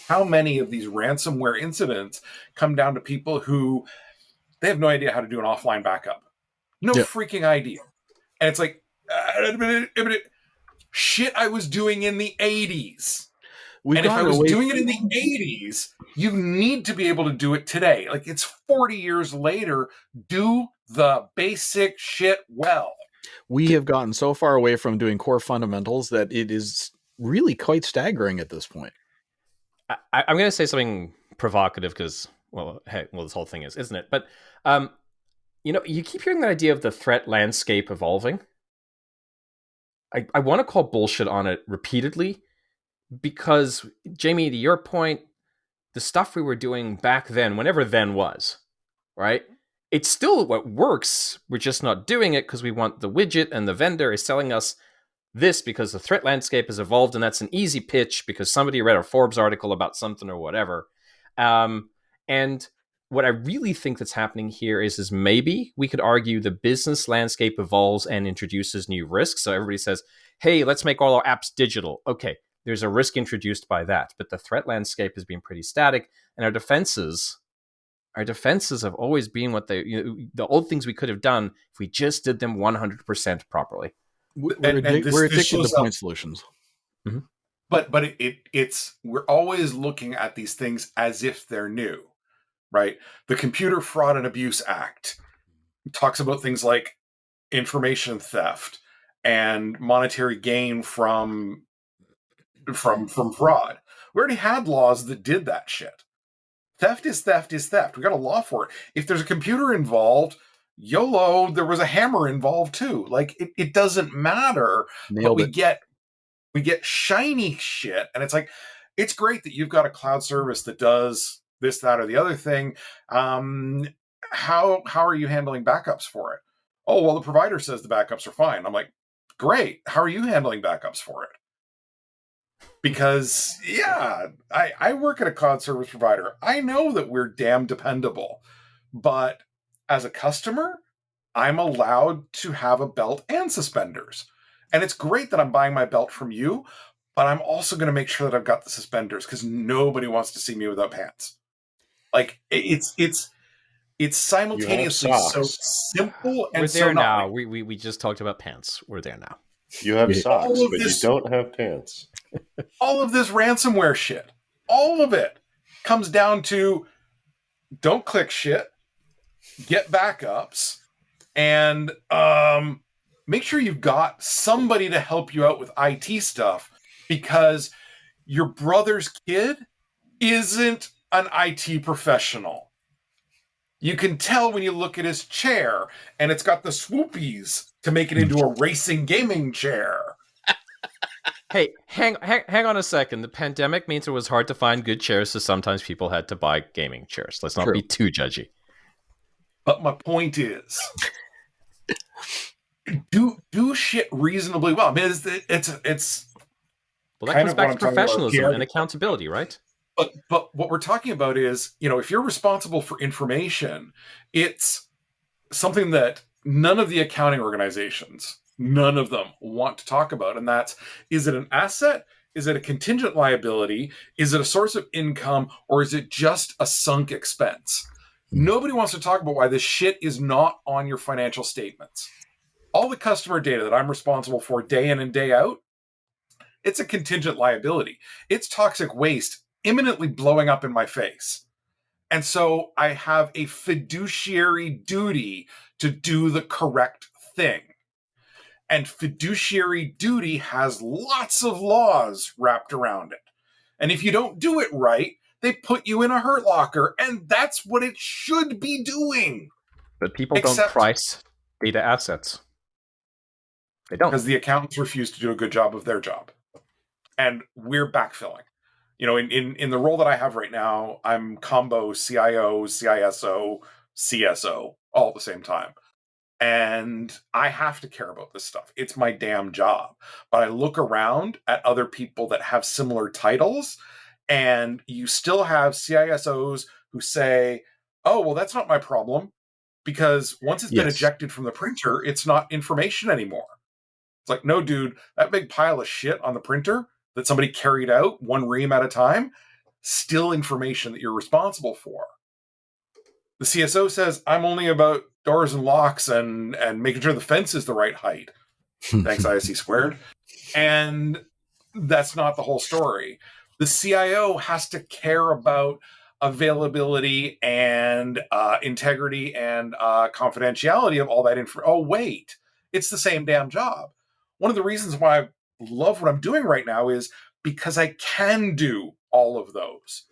how many of these ransomware incidents come down to people who they have no idea how to do an offline backup. No freaking idea. And it's like, shit I was doing in the 80s. And if I was doing it in the 80s, you need to be able to do it today. Like, it's 40 years later. Do the basic shit well. We have gotten so far away from doing core fundamentals that it is really quite staggering at this point. I'm going to say something provocative because, this whole thing is, isn't it? But, you keep hearing the idea of the threat landscape evolving. I want to call bullshit on it repeatedly because, Jamie, to your point, the stuff we were doing back then, whenever then was, right? It's still what works. We're just not doing it because we want the widget and the vendor is selling us this because the threat landscape has evolved, and that's an easy pitch because somebody read a Forbes article about something or whatever. And what I really think that's happening here is maybe we could argue the business landscape evolves and introduces new risks. So everybody says, hey, let's make all our apps digital. Okay, there's a risk introduced by that, but the threat landscape has been pretty static, and our defenses our defenses have always been what the old things we could have done if we just did them 100% properly. We're This addicted to shows up. point solutions. Mm-hmm. But it's we're always looking at these things as if they're new, right? The Computer Fraud and Abuse Act talks about things like information theft and monetary gain from fraud. We already had laws that did that shit. Theft is theft is theft. We got a law for it. If there's a computer involved, YOLO, there was a hammer involved too. Like it doesn't matter. Nailed but it. we get shiny shit, and it's like, it's great that you've got a cloud service that does this, that, or the other thing. How are you handling backups for it? Oh, well, the provider says the backups are fine. I'm like, great. How are you handling backups for it? Because, yeah, I work at a cloud service provider. I know that we're damn dependable. But as a customer, I'm allowed to have a belt and suspenders. And it's great that I'm buying my belt from you, but I'm also going to make sure that I've got the suspenders because nobody wants to see me without pants. Like, it's simultaneously so simple and we're there so now. not. We just talked about pants. We're there now. You have socks, but you don't have pants. All of this ransomware shit, all of it comes down to don't click shit, get backups, and make sure you've got somebody to help you out with IT stuff, because your brother's kid isn't an IT professional. You can tell when you look at his chair, and it's got the swoopies to make it into a racing gaming chair. Hey, hang on a second. The pandemic means it was hard to find good chairs, so sometimes people had to buy gaming chairs. Let's not be too judgy. But my point is, do shit reasonably well. I mean, it's well, that comes back to professionalism and accountability, right? But what we're talking about is, if you're responsible for information, it's something that none of the accounting organizations, none of them want to talk about. And that's, is it an asset? Is it a contingent liability? Is it a source of income? Or is it just a sunk expense? Nobody wants to talk about why this shit is not on your financial statements. All the customer data that I'm responsible for day in and day out, it's a contingent liability. It's toxic waste imminently blowing up in my face. And so I have a fiduciary duty to do the correct thing. And fiduciary duty has lots of laws wrapped around it. And if you don't do it right, they put you in a hurt locker, and that's what it should be doing. But people don't price data assets. They don't. Because the accountants refuse to do a good job of their job. And we're backfilling. In the role that I have right now, I'm combo CIO, CISO, CSO all at the same time. And I have to care about this stuff. It's my damn job. But I look around at other people that have similar titles, and you still have CISOs who say, oh, well, that's not my problem, because once it's been ejected from the printer, it's not information anymore. It's like, no, dude, that big pile of shit on the printer that somebody carried out one ream at a time, still information that you're responsible for. The CSO says, I'm only about doors and locks and making sure the fence is the right height. Thanks, ISC squared. And that's not the whole story. The CIO has to care about availability and integrity and confidentiality of all that info. Oh, wait, it's the same damn job. One of the reasons why I love what I'm doing right now is because I can do all of those.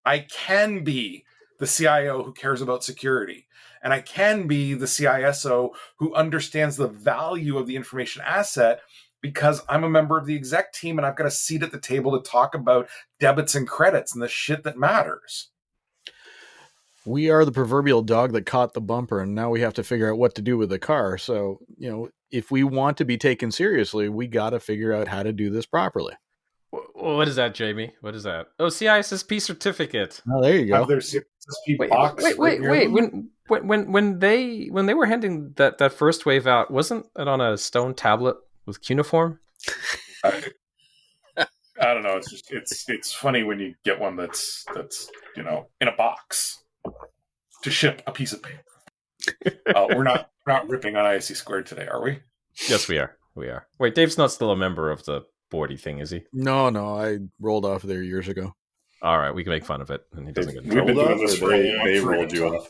I can be the CIO who cares about security, and I can be the CISO who understands the value of the information asset, because I'm a member of the exec team and I've got a seat at the table to talk about debits and credits and the shit that matters. We are the proverbial dog that caught the bumper, and now we have to figure out what to do with the car. So, if we want to be taken seriously, we got to figure out how to do this properly. What is that, Jamie? What is that? Oh, CISSP certificate. Oh, there you go. Their CISSP box. Wait. When they were handing that first wave out, wasn't it on a stone tablet with cuneiform? I don't know. It's funny when you get one that's in a box. to ship a piece of paper. We're not ripping on ISC squared today, are we? Yes, we are. We are. Wait, Dave's not still a member of the boardy thing, is he? No, I rolled off there years ago. All right, we can make fun of it, and he doesn't get in We've been trouble. doing this for they rolled you off.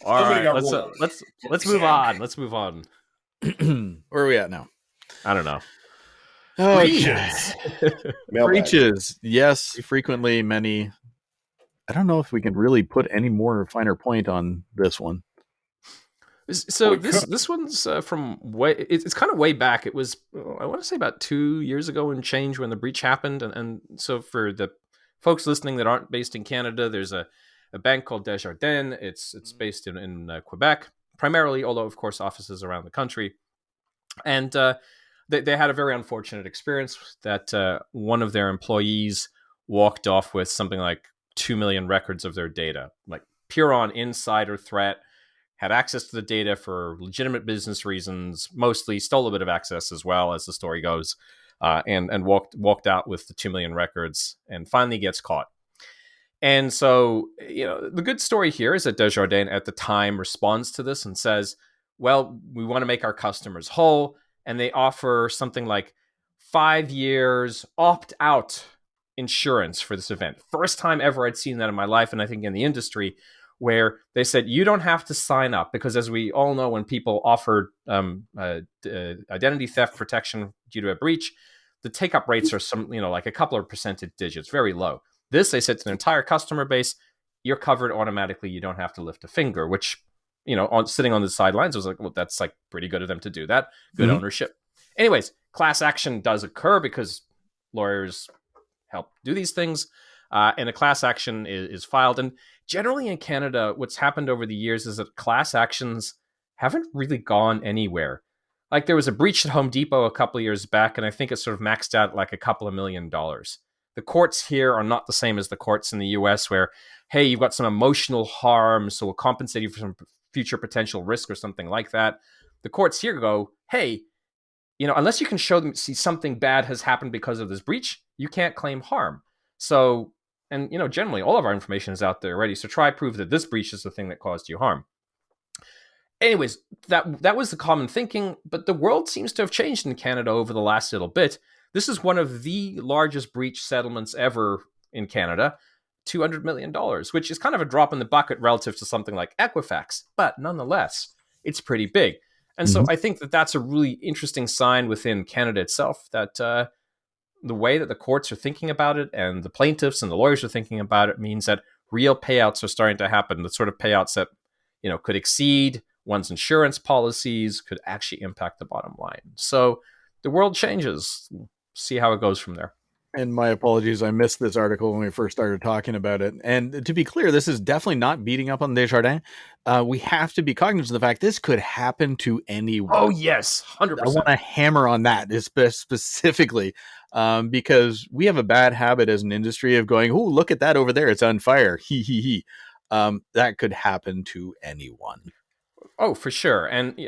All Somebody right, got let's move on. Let's move on. Where are we at now? I don't know. Breaches. Breaches. Yes, frequently, many. I don't know if we can really put any more finer point on this one. So this one's from way. It's kind of way back. It was, I want to say, about 2 years ago and change when the breach happened. And so for the folks listening that aren't based in Canada, there's a bank called Desjardins. It's based in Quebec primarily, although of course offices around the country. And they had a very unfortunate experience that one of their employees walked off with something like 2 million records of their data, like pure on insider threat. Had access to the data for legitimate business reasons, mostly stole a bit of access as well, as the story goes, and walked out with the 2 million records and finally gets caught. And so, the good story here is that Desjardins at the time responds to this and says, well, we want to make our customers whole, and they offer something like 5 years opt-out insurance for this event. First time ever I'd seen that in my life, and I think in the industry, where they said, you don't have to sign up, because as we all know, when people offer identity theft protection due to a breach, the take-up rates are like a couple of percentage digits, very low. This, they said to the entire customer base, you're covered automatically. You don't have to lift a finger, which, sitting on the sidelines, I was like, well, that's like pretty good of them to do that. Good ownership. Anyways, class action does occur because lawyers help do these things. And a class action is filed. And generally in Canada, what's happened over the years is that class actions haven't really gone anywhere. Like there was a breach at Home Depot a couple of years back, and I think it sort of maxed out like a couple of $1 million. The courts here are not the same as the courts in the US where, hey, you've got some emotional harm, so we'll compensate you for some future potential risk or something like that. The courts here go, hey, unless you can show them, see something bad has happened because of this breach, you can't claim harm. So, and generally all of our information is out there already. So try prove that this breach is the thing that caused you harm. Anyways, that was the common thinking, but the world seems to have changed in Canada over the last little bit. This is one of the largest breach settlements ever in Canada, $200 million, which is kind of a drop in the bucket relative to something like Equifax, but nonetheless, it's pretty big. And so I think that that's a really interesting sign within Canada itself that the way that the courts are thinking about it and the plaintiffs and the lawyers are thinking about it means that real payouts are starting to happen. The sort of payouts that, could exceed one's insurance policies, could actually impact the bottom line. So the world changes. See how it goes from there. And my apologies, I missed this article when we first started talking about it. And to be clear, this is definitely not beating up on Desjardins. We have to be cognizant of the fact this could happen to anyone. Oh, yes, 100%. I want to hammer on that specifically because we have a bad habit as an industry of going, oh, look at that over there. It's on fire. He, he, he. That could happen to anyone. Oh, for sure. And,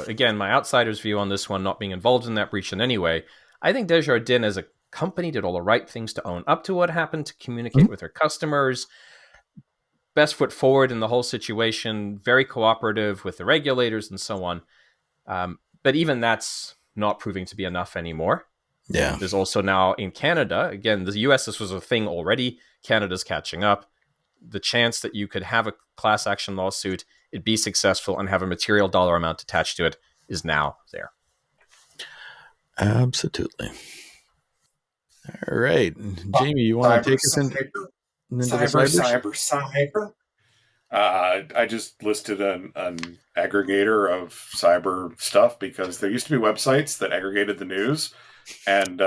again, my outsider's view on this one, not being involved in that breach in any way, I think Desjardins as a company did all the right things to own up to what happened, to communicate with their customers, best foot forward in the whole situation, very cooperative with the regulators and so on. But even that's not proving to be enough anymore. Yeah. There's also now in Canada, again, the US, this was a thing already. Canada's catching up. The chance that you could have a class action lawsuit, it'd be successful and have a material dollar amount attached to it is now there. Absolutely. All right. Jamie, you want to take us into cyber? I just listed an aggregator of cyber stuff because there used to be websites that aggregated the news. And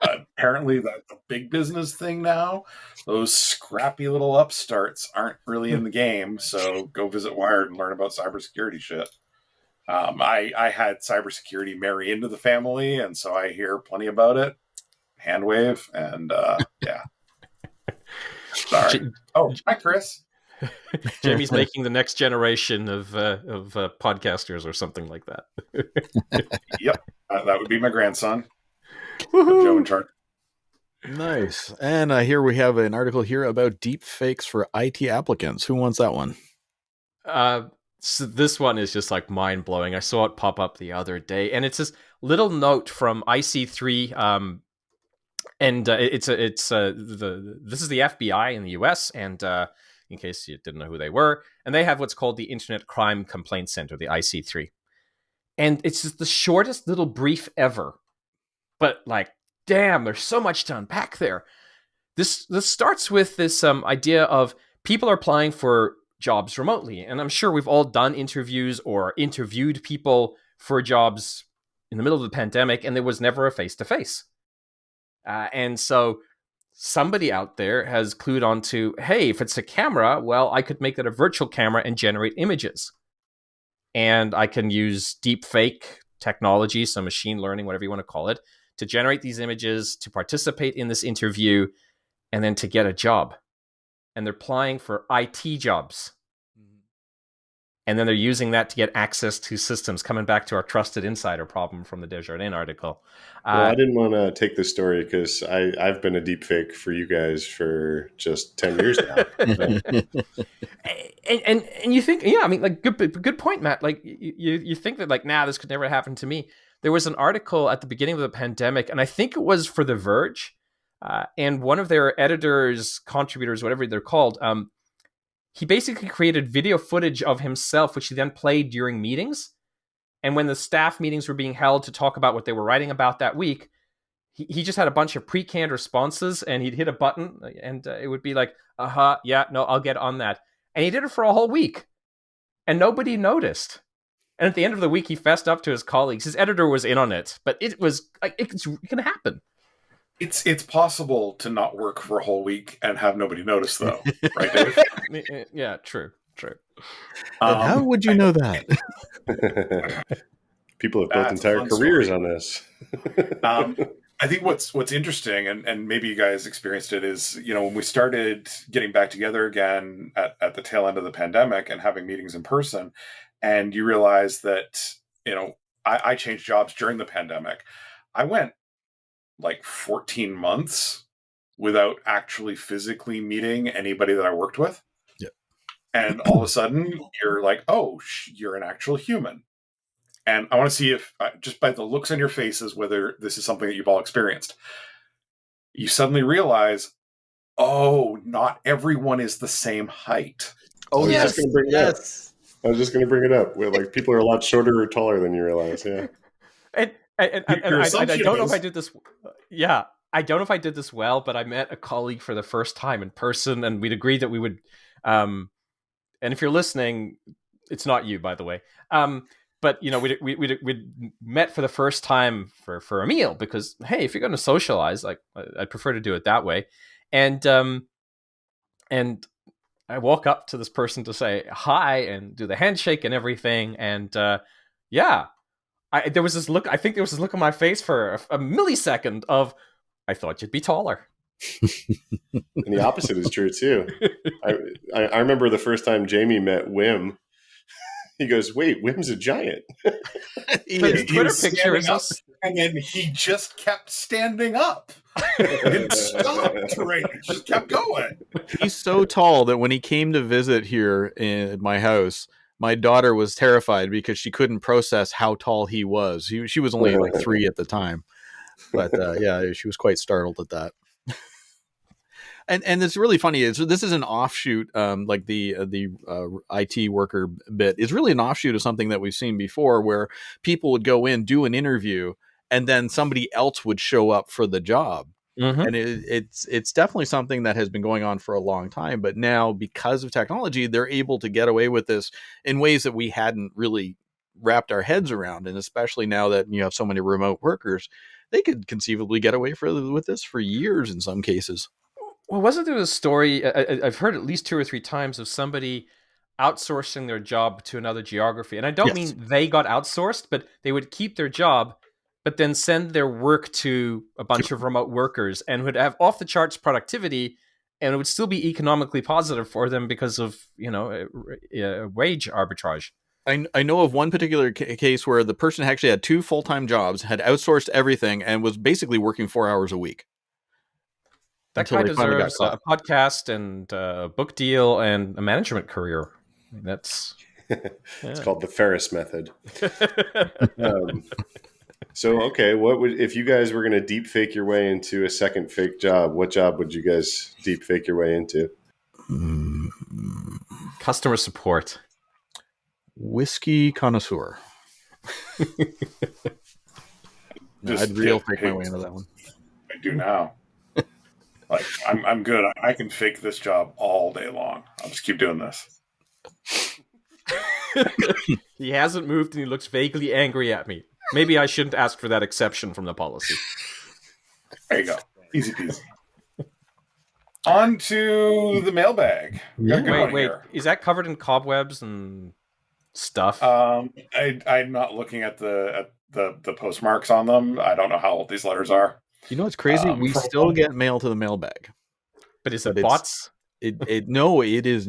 apparently that's a big business thing now. Those scrappy little upstarts aren't really in the game. So go visit Wired and learn about cybersecurity shit. I had cybersecurity marry into the family, and so I hear plenty about it. Hand wave, and yeah. Sorry. Oh, hi, Chris. Jamie's making the next generation of podcasters or something like that. Yep, that would be my grandson, Joe in charge. Nice. And here we have an article here about deep fakes for IT applicants. Who wants that one? So this one is just like mind blowing. I saw it pop up the other day, and it's this little note from IC3. And this is the FBI in the US, and in case you didn't know who they were, and they have what's called the Internet Crime Complaint Center, the IC3, and it's just the shortest little brief ever. But like, damn, there's so much to unpack there. This starts with this idea of people are applying for jobs remotely, and I'm sure we've all done interviews or interviewed people for jobs in the middle of the pandemic, and there was never a face-to-face. And so somebody out there has clued on to, hey, if it's a camera, well, I could make that a virtual camera and generate images. And I can use deep fake technology, some machine learning, whatever you want to call it, to generate these images, to participate in this interview, and then to get a job. And they're applying for IT jobs. And then they're using that to get access to systems, coming back to our trusted insider problem from the Desjardins article. Well, I didn't want to take this story because I've been a deep fake for you guys for just 10 years now. and you think, yeah, I mean, like, good point, Matt. Like, you think that, like, nah, this could never happen to me. There was an article at the beginning of the pandemic, and I think it was for The Verge, and one of their editors, contributors, whatever they're called, he basically created video footage of himself, which he then played during meetings. And when the staff meetings were being held to talk about what they were writing about that week, he just had a bunch of pre-canned responses, and he'd hit a button, and it would be like, yeah, no, I'll get on that. And he did it for a whole week, and nobody noticed. And at the end of the week, he fessed up to his colleagues. His editor was in on it, but it was like, it can happen. It's possible to not work for a whole week and have nobody notice, though, right, Dave? Yeah, true. How would you know that? People have built entire careers on this. I think what's interesting, and maybe you guys experienced it, is, when we started getting back together again at the tail end of the pandemic and having meetings in person, and you realize that, I changed jobs during the pandemic. I went like 14 months without actually physically meeting anybody that I worked with. Yeah. And all of a sudden you're like, oh, you're an actual human. And I want to see if, just by the looks on your faces, whether this is something that you've all experienced. You suddenly realize, oh, not everyone is the same height. Oh, yes. I was just going to bring it up. Where, like, people are a lot shorter or taller than you realize. Yeah. And I don't know if I did this. Yeah, I don't know if I did this well, but I met a colleague for the first time in person, and we'd agreed that we would. And if you're listening, it's not you, by the way. But we'd met for the first time for a meal because, hey, if you're going to socialize, like, I'd prefer to do it that way. And I walk up to this person to say hi and do the handshake and everything, and yeah. There was this look. I think there was this look on my face for a millisecond of, I thought you'd be taller. And the opposite is true too. I remember the first time Jamie met Wim. He goes, "Wait, Wim's a giant." His Twitter picture is up, and then he just kept standing up. Didn't stop, right? He just kept going. He's so tall that when he came to visit here in my house, my daughter was terrified because she couldn't process how tall he was. She was only like 3 at the time. But yeah, she was quite startled at that. And it's really funny. This is an offshoot, like the IT worker bit is really an offshoot of something that we've seen before, where people would go in, do an interview, and then somebody else would show up for the job. Mm-hmm. And it's definitely something that has been going on for a long time. But now, because of technology, they're able to get away with this in ways that we hadn't really wrapped our heads around. And especially now that you have so many remote workers, they could conceivably get away with this for years in some cases. Well, wasn't there a story, I've heard at least 2 or 3 times, of somebody outsourcing their job to another geography? And I don't mean they got outsourced, but they would keep their job, but then send their work to a bunch of remote workers and would have off the charts productivity, and it would still be economically positive for them because of, wage arbitrage. I know of one particular case where the person actually had 2 full-time jobs, had outsourced everything, and was basically working 4 hours a week. That until guy they finally got deserves caught. a podcast and a book deal and a management career. That's It's called the Ferris method. So, okay, what would, if you guys were going to deep fake your way into a second fake job, what job would you guys deep fake your way into? customer support. Whiskey connoisseur. No, I'd real fake my way into that one. I do now. Like I'm good. I can fake this job all day long. I'll just keep doing this. He hasn't moved and he looks vaguely angry at me. Maybe I shouldn't ask for that exception from the policy. There you go. Easy peasy. On to the mailbag. Wait. Is that covered in cobwebs and stuff? I'm not looking at the postmarks on them. I don't know how old these letters are. You know what's crazy? We still get mail to the mailbag. But is it bots? No, it is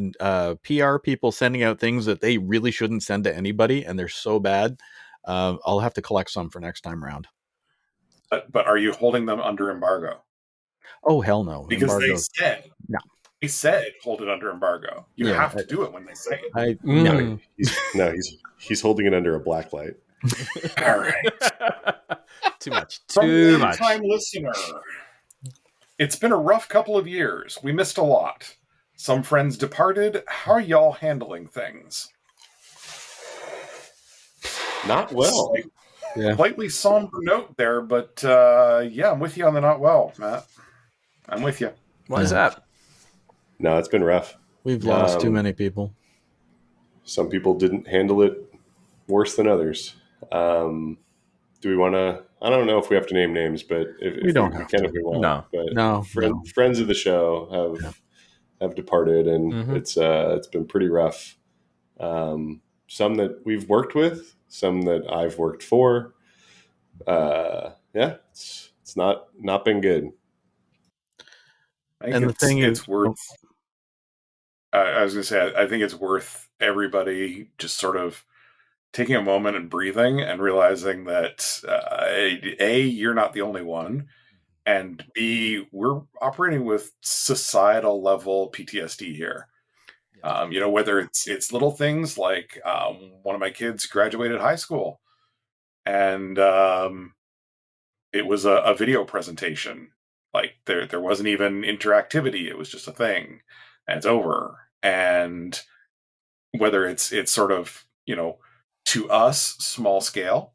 PR people sending out things that they really shouldn't send to anybody, and they're so bad. I'll have to collect some for next time around. But are you holding them under embargo? Oh, hell no. Because they said hold it under embargo. You have to do it when they say it. He's holding it under a black light. All right. Too much. Time listener. It's been a rough couple of years. We missed a lot. Some friends departed. How are y'all handling things? Not well. Slightly somber note there, but I'm with you on the not well, Matt. I'm with you. Why is that? No, it's been rough. We've lost too many people. Some people didn't handle it worse than others. Do we want to? I don't know if we have to name names, but if we can, if we want. No, but friends of the show have departed, and it's been pretty rough. Some that we've worked with, some that I've worked for. It's not been good. And the thing is, it's worth. I was going to say, I think it's worth everybody just sort of taking a moment and breathing and realizing that A, you're not the only one, and B, we're operating with societal level PTSD here. Whether it's little things like one of my kids graduated high school, and it was a video presentation. Like there wasn't even interactivity; it was just a thing, and it's over. And whether it's sort of to us small scale,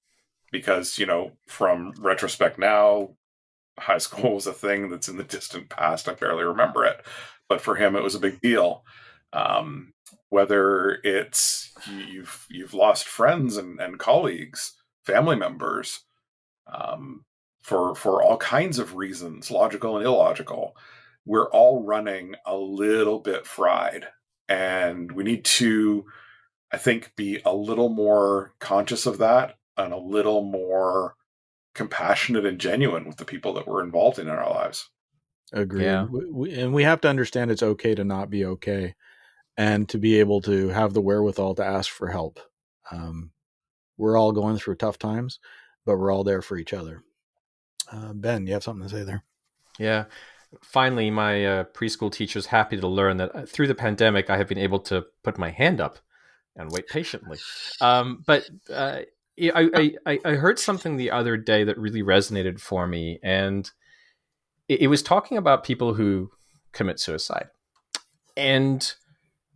because from retrospect now, high school was a thing that's in the distant past. I barely remember it, but for him it was a big deal. Whether it's you've lost friends and colleagues, family members, for all kinds of reasons, logical and illogical, we're all running a little bit fried, and we need to, I think, be a little more conscious of that and a little more compassionate and genuine with the people that we're involved in our lives. Agreed. Yeah. And we have to understand it's okay to not be okay, and to be able to have the wherewithal to ask for help. We're all going through tough times, but we're all there for each other. Ben, you have something to say there? Yeah. Finally, my preschool teacher's happy to learn that through the pandemic, I have been able to put my hand up and wait patiently. But I heard something the other day that really resonated for me, and it was talking about people who commit suicide. And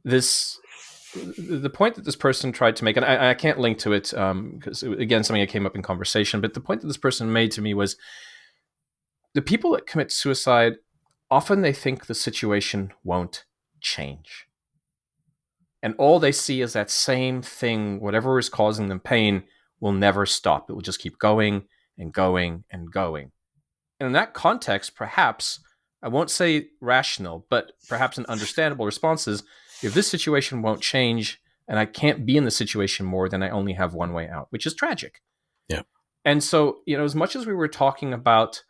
the point that this person tried to make, and I can't link to it because, again, something that came up in conversation, but the point that this person made to me was the people that commit suicide, often they think the situation won't change. And all they see is that same thing, whatever is causing them pain, will never stop. It will just keep going and going and going. And in that context, perhaps, I won't say rational, but perhaps an understandable response is, if this situation won't change and I can't be in the situation more, then I only have one way out, which is tragic. Yeah. And so, as much as we were talking about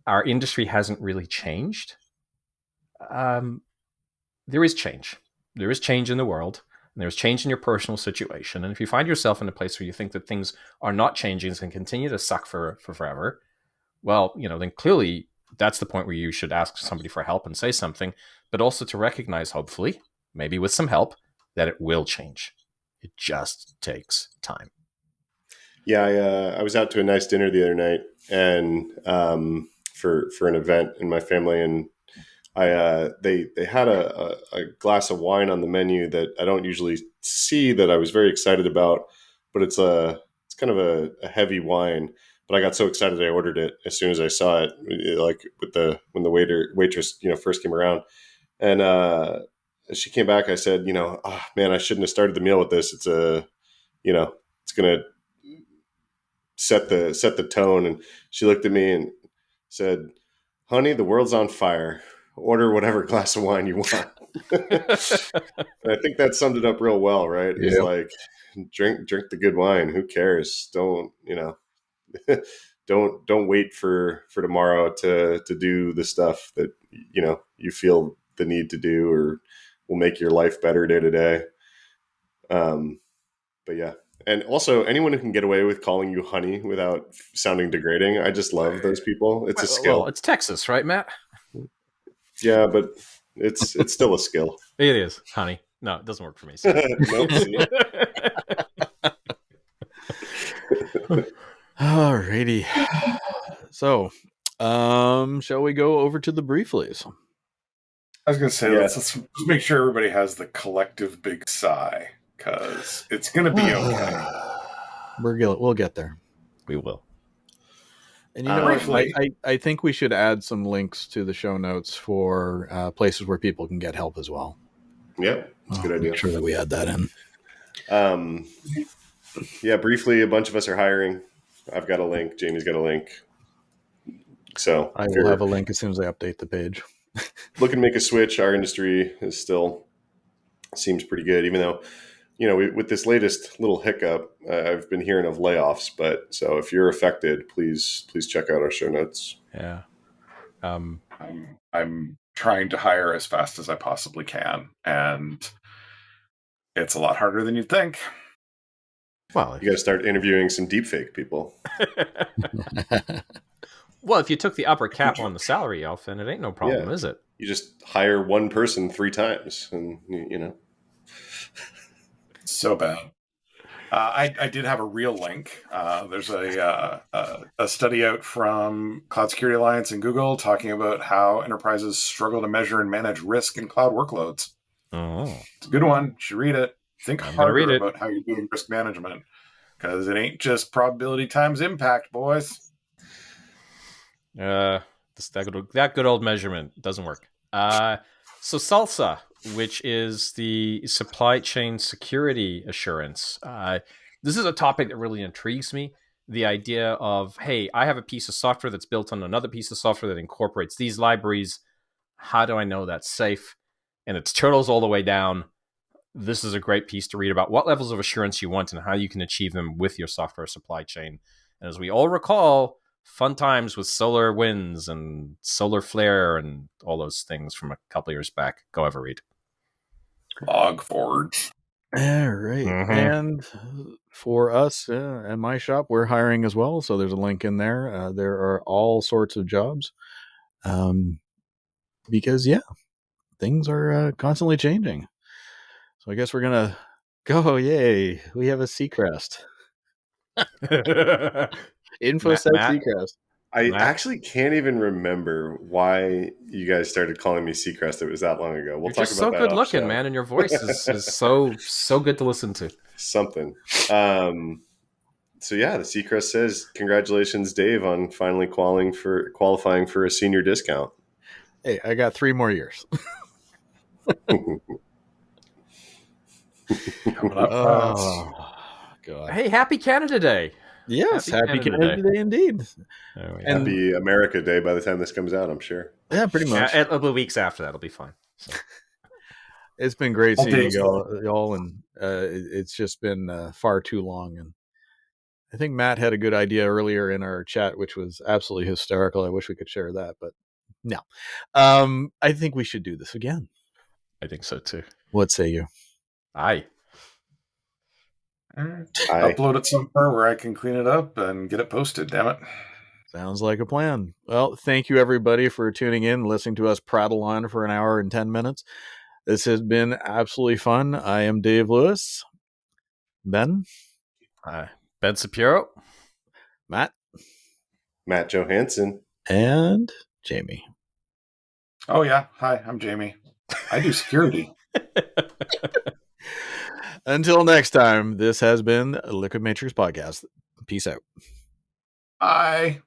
our industry hasn't really changed, there is change. There is change in the world, and there's change in your personal situation. And if you find yourself in a place where you think that things are not changing and continue to suck for forever, well, then clearly that's the point where you should ask somebody for help and say something, but also to recognize, hopefully, maybe with some help, that it will change. It just takes time. Yeah, I was out to a nice dinner the other night, and for an event in my family, and they had a glass of wine on the menu that I don't usually see, that I was very excited about, but it's kind of a heavy wine. But I got so excited I ordered it as soon as I saw it, like when the waitress first came around, and as she came back, I said, oh, man, I shouldn't have started the meal with this. It's it's gonna set the tone. And she looked at me and said, "Honey, the world's on fire. Order whatever glass of wine you want." And I think that summed it up real well, right? It's like, drink the good wine. Who cares? Don't don't wait for tomorrow to do the stuff that you feel the need to do or will make your life better day to day. But yeah. And also, anyone who can get away with calling you honey without sounding degrading, I just love those people. It's a skill. Well, it's Texas, right, Matt? Yeah, but it's still a skill. It is, honey. No, it doesn't work for me. Alrighty. So, shall we go over to the brieflies? I was going to say, let's make sure everybody has the collective big sigh, because it's going to be okay. We'll get there. We will. And I think we should add some links to the show notes for places where people can get help as well. Yeah, that's a good idea. Make sure that we add that in. Yeah, briefly, a bunch of us are hiring. I've got a link. Jamie's got a link. So I will have a link as soon as I update the page. Looking to make a switch. Our industry is still seems pretty good, even though, with this latest little hiccup, I've been hearing of layoffs. But so if you're affected, please check out our show notes. Yeah. I'm trying to hire as fast as I possibly can, and it's a lot harder than you'd think. Well, you got to start interviewing some deepfake people. Well, if you took the upper cap on the salary, Alf, then it ain't no problem, is it? You just hire one person 3 times, and So bad. I did have a real link. There's a study out from Cloud Security Alliance and Google talking about how enterprises struggle to measure and manage risk in cloud workloads. Oh, it's a good one. You should read it. Think harder about how you're doing risk management, because it ain't just probability times impact, boys. That good old measurement doesn't work. So SALSA, which is the supply chain security assurance. This is a topic that really intrigues me. The idea of, hey, I have a piece of software that's built on another piece of software that incorporates these libraries. How do I know that's safe? And it's turtles all the way down. This is a great piece to read about what levels of assurance you want and how you can achieve them with your software supply chain. And as we all recall, fun times with SolarWinds and Solar Flare and all those things from a couple of years back. Go have a read. Log4j. All right. Mm-hmm. And for us at my shop, we're hiring as well. So there's a link in there. There are all sorts of jobs. Because, things are constantly changing. So I guess we're going to go. Yay. We have a Seacrest. InfoSec Seacrest. I actually can't even remember why you guys started calling me Seacrest. It was that long ago. We'll talk about that. You're so good looking, man, and your voice is so good to listen to. Something. So yeah, the Seacrest says, "Congratulations, Dave, on finally qualifying for a senior discount." Hey, I got 3 more years. Coming up God. Hey, happy Canada Day. Yes, happy Canada Day indeed. And happy America Day by the time this comes out, I'm sure. Yeah, pretty much. A couple of weeks after that, it'll be fine. So. It's been great seeing y'all, and it's just been far too long. And I think Matt had a good idea earlier in our chat, which was absolutely hysterical. I wish we could share that, but no. I think we should do this again. I think so too. What say you? Aye. Upload it somewhere where I can clean it up and get it posted, damn it. Sounds like a plan. Well, thank you everybody for tuning in, listening to us prattle on for an hour and 10 minutes. This has been absolutely fun. I am Dave Lewis. Ben? Ben Sapiro. Matt Johansson. and Jamie. Oh, yeah. Hi, I'm Jamie. I do security. Until next time, this has been a Liquid Matrix Podcast. Peace out. Bye.